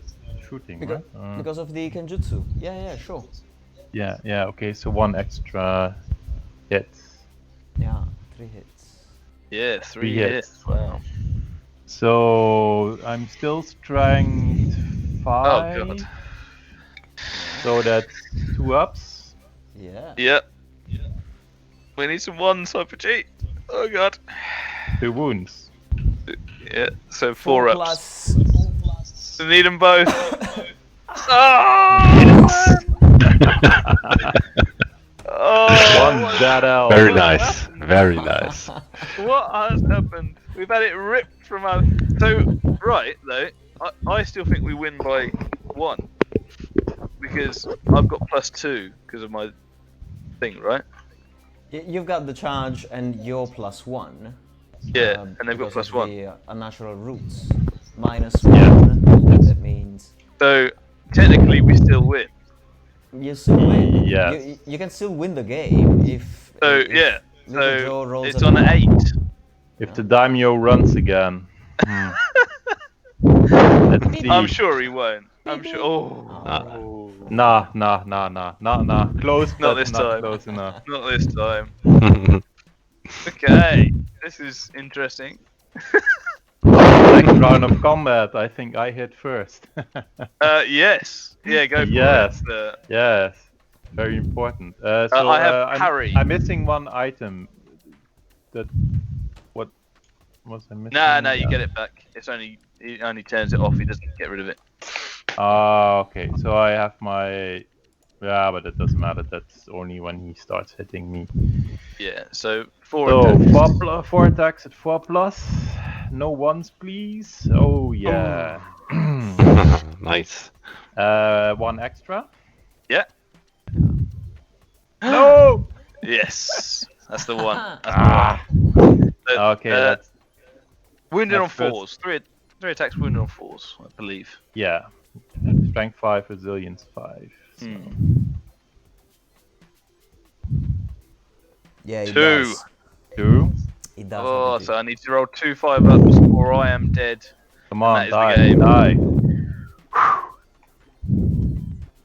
E: shooting,
A: Because,
E: right?
A: because of the Kenjutsu. Yeah, sure.
E: Yeah, okay, so 1 extra hit.
A: Yeah, 3 hits.
C: Yeah, 3
E: 3
C: hits.
E: hits.
C: Wow.
E: So I'm still strength 5.
C: Oh god.
E: So that's 2 ups.
A: Yeah.
C: Yep. We need some 1s, Hyper G. Oh god.
E: 2 wounds.
C: Yeah, so 4 ups.
A: Plus.
C: We need them both. Oh! Oh!
E: 1 dead elf.
B: Very nice. Very nice.
C: What has happened? We've had it ripped from us. So, right, though, I still think we win by 1. Because I've got +2 because of my thing, right?
A: You've got the charge and you're +1.
C: Yeah, and they've got
A: because of
C: +1.
A: the unnatural roots. -1. That means
C: So, technically, we still win.
A: you still win.
E: Yes.
A: You can still win the game if.
C: So,
A: if
C: yeah.
A: Little Joe
C: So,
A: rolls
C: it's
A: a
C: on an 8.
E: If the daimyo runs again. Let's see.
C: I'm sure he won't. I'm sure. Oh,
E: Nah. Close,
C: Not
E: but
C: this
E: not
C: time.
E: close enough.
C: not this time. Okay, this is interesting.
E: Next round of combat, I think I hit first.
C: Yes. Yeah, go for
E: Yes.
C: it.
E: Yes, very important. So
C: I have parry.
E: I'm missing 1 item. That what was I missing?
C: No, you get it back. He only turns it off. He doesn't get rid of it.
E: Ah, okay. So I have my. Yeah, but it doesn't matter. That's only when he starts hitting me.
C: Yeah. So 4
E: So
C: attacks.
E: 4 attacks at 4 plus. No ones, please. Oh yeah.
B: Nice.
E: 1 extra.
C: Yeah.
E: No.
C: Yes. That's the one. That's
E: Ah.
C: the one. So,
E: Okay. That's
C: wounded on
E: that's first.
C: 4s. 3 attacks wounded on 4s, I believe.
E: yeah. Strength 5, resilience 5. So.
A: Yeah, it
C: 2.
A: does.
E: 2.
A: It does.
C: Oh,
A: indeed.
C: so I need to roll 2 5-ups or I am dead.
E: Come on,
C: that is the
E: die,
C: game.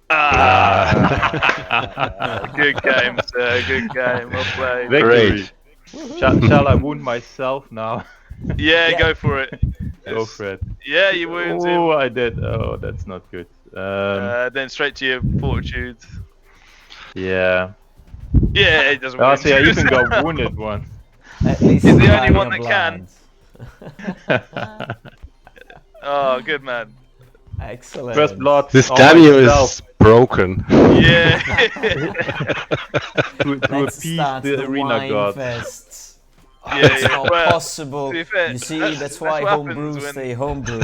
E: die.
C: Good game, sir. Good game. Well played.
E: Victory. Shall I wound myself now?
C: Yeah,
A: Yeah.
C: go for it.
E: Go for it.
C: Yeah, you wound him.
E: Oh, I did. Oh, that's not good.
C: Then straight to your fortitude.
E: Yeah.
C: Yeah, it doesn't
E: Oh,
C: win.
E: see, I even got wounded once.
A: At least
C: He's the
A: you
C: only
A: have
C: one
A: your
C: that can.
A: blood.
C: Oh, good man.
A: Excellent.
E: First blood.
B: This
E: on
B: daimyo
E: myself
B: is broken.
C: Yeah.
E: to
A: Let's
E: appease
A: start
E: the
A: the
E: arena
A: wine
E: god.
A: fest.
C: Yeah,
A: It's
C: yeah.
A: not
C: Well,
A: possible.
C: to be fair,
A: You see,
C: that's-
A: that's why
C: that's what
A: homebrew
C: happens when-
A: stay homebrew.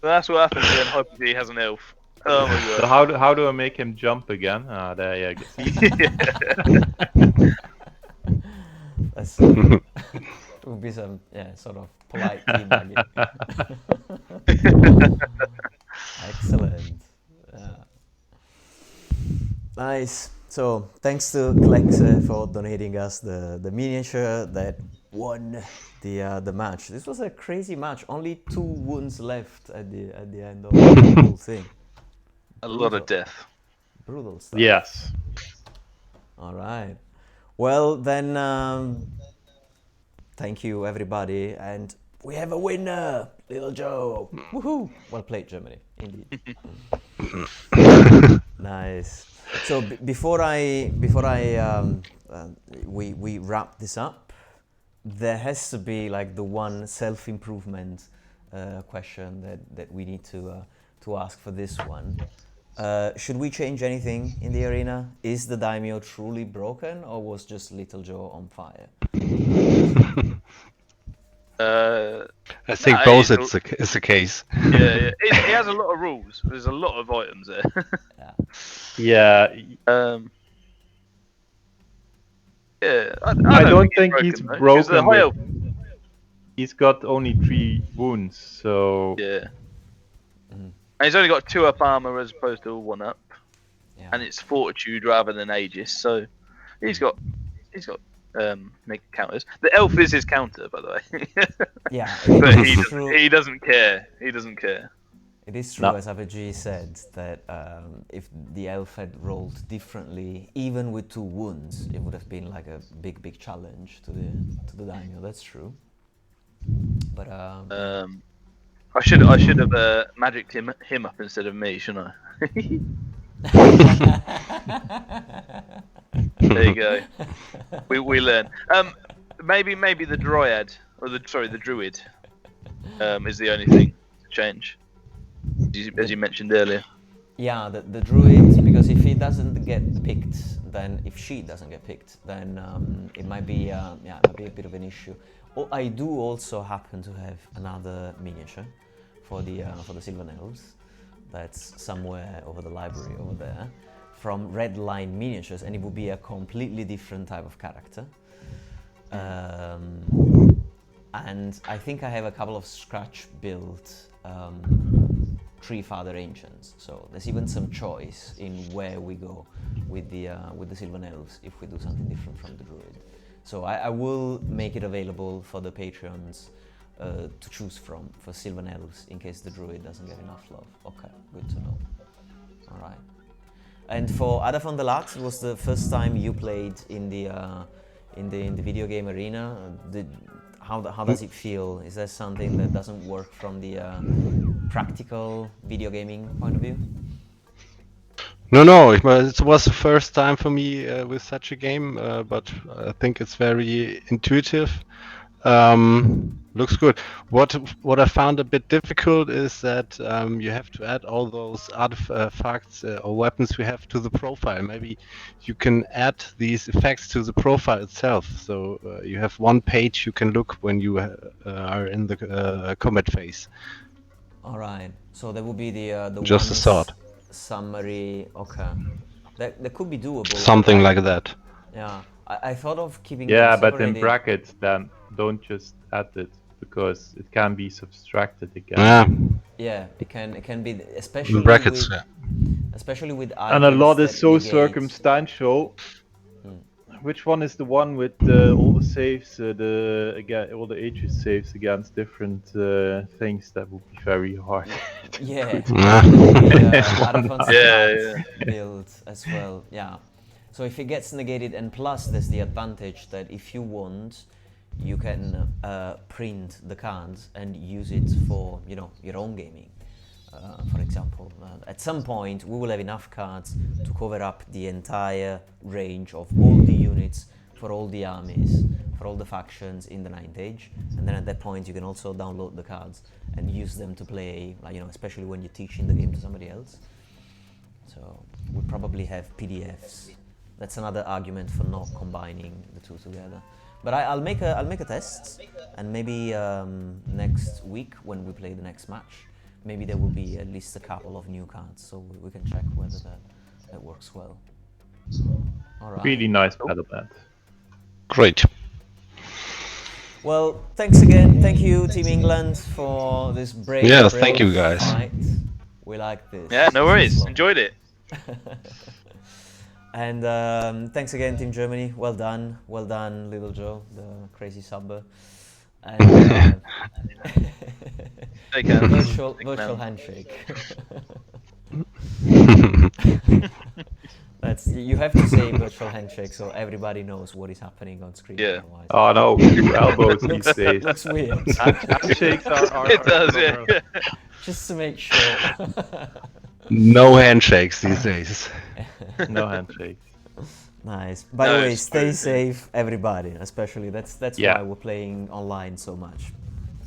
C: That's what happens when Hyper D has an elf. Oh my
E: So
C: god.
E: how do I make him jump again? Ah, there you go. See?
A: That's it would be some sort of polite teabagging. Excellent. Nice. So thanks to Klexe for donating us the miniature that won the match. This was a crazy match. Only 2 wounds left at the end of the whole thing.
C: A lot of death.
A: Brutal stuff.
E: Yes.
A: All right. Well then, thank you everybody, and we have a winner, Little Joe. Woohoo! Well played, Germany. Indeed. Nice. So before we wrap this up, there has to be like the one self-improvement question that we need to ask for this one. Should we change anything in the arena? Is the daimyo truly broken, or was just Little Joe on fire?
B: I think both is the case.
C: Yeah. He has a lot of rules. There's a lot of items there.
E: Yeah.
C: Yeah.
E: I don't think he's
C: though, 'cause
E: broken.
C: the high elf.
E: He's got only 3 wounds, so
C: Yeah. And he's only got 2 up armor as opposed to 1 up, and it's fortitude rather than Aegis. So he's got make counters. The elf is his counter, by the way.
A: Yeah,
C: But
A: true.
C: he doesn't care. He doesn't care.
A: It is true, as AVG said, that if the elf had rolled differently, even with 2 wounds, it would have been like a big challenge to the daimyo. That's true. But
C: I should have magicked him up instead of me, shouldn't I? There you go. We learn. Maybe the dryad or the druid is the only thing to change, as you mentioned earlier.
A: Yeah, the druid, because if he doesn't get picked, then if she doesn't get picked, then it might be a bit of an issue. I do also happen to have another miniature for the Sylvan Elves that's somewhere over the library over there, from Red Line Miniatures, and it would be a completely different type of character. And I think I have a couple of scratch-built Tree Father Ancients, so there's even some choice in where we go with the Sylvan Elves if we do something different from the Druid. So I will make it available for the Patreons to choose from for Sylvan Elves in case the Druid doesn't get enough love. Okay, good to know. All right. And for Ada von der Lat, it was the first time you played in the video game arena. How does it feel? Is there something that doesn't work from the practical video gaming point of view?
B: No, it was the first time for me with such a game, but I think it's very intuitive. Looks good. What I found a bit difficult is that you have to add all those artifacts or weapons we have to the profile. Maybe you can add these effects to the profile itself. So you have one page you can look when you are in the combat phase.
A: All right. So that would be the
B: Just a thought.
A: Summary. Okay. That could be doable.
B: Something like that.
A: Yeah. I thought of keeping.
E: Yeah,
A: them
E: but in
A: separated.
E: brackets, then don't just add it because it can be subtracted again.
A: Yeah, it can be, especially
B: In brackets.
A: especially with
E: And a
A: items
E: lot is
A: that
E: so
A: negate-
E: circumstantial. Which one is the one with all the saves, all the Aegis saves against different things? That would be very hard.
A: Yeah.
C: Yeah.
A: Build as well. Yeah. So if it gets negated, and plus there's the advantage that if you want, you can print the cards and use it for your own gaming. For example, at some point we will have enough cards to cover up the entire range of all the units for all the armies, for all the factions in the 9th Age, and then at that point you can also download the cards and use them to play, especially when you're teaching the game to somebody else. So we'll probably have PDFs. That's another argument for not combining the two together. But I'll make a test, and maybe next week when we play the next match, maybe there will be at least a couple of new cards, so we can check whether that works well. All right.
E: Really nice battle band.
B: Great.
A: Well, thanks again. Thank you, Team England, for this brave,
B: Yes, thank you, guys.
A: fight. We like this.
C: Yeah, no
A: This is
C: worries.
A: long.
C: Enjoyed it.
A: And thanks again, Team Germany. Well done, Little Joe, the crazy subber. And
C: Take care.
A: virtual
C: man.
A: handshake. You have to say virtual handshake so everybody knows what is happening on screen.
C: Yeah.
A: Otherwise.
E: Oh no, we do elbows these days.
A: Looks weird.
E: Handshakes are
C: It does, yeah.
A: Just to make sure.
B: No handshakes these days.
E: No handshakes.
A: Nice. By
C: No,
A: the way,
C: it's
A: stay
C: true.
A: safe, everybody. Especially that's
E: Yeah.
A: why we're playing online so much.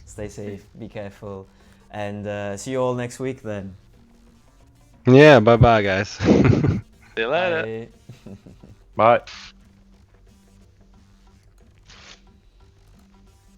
A: Stay safe, be careful, and see you all next week then.
B: Yeah, bye bye, guys.
C: See you later.
A: Bye.
E: Bye.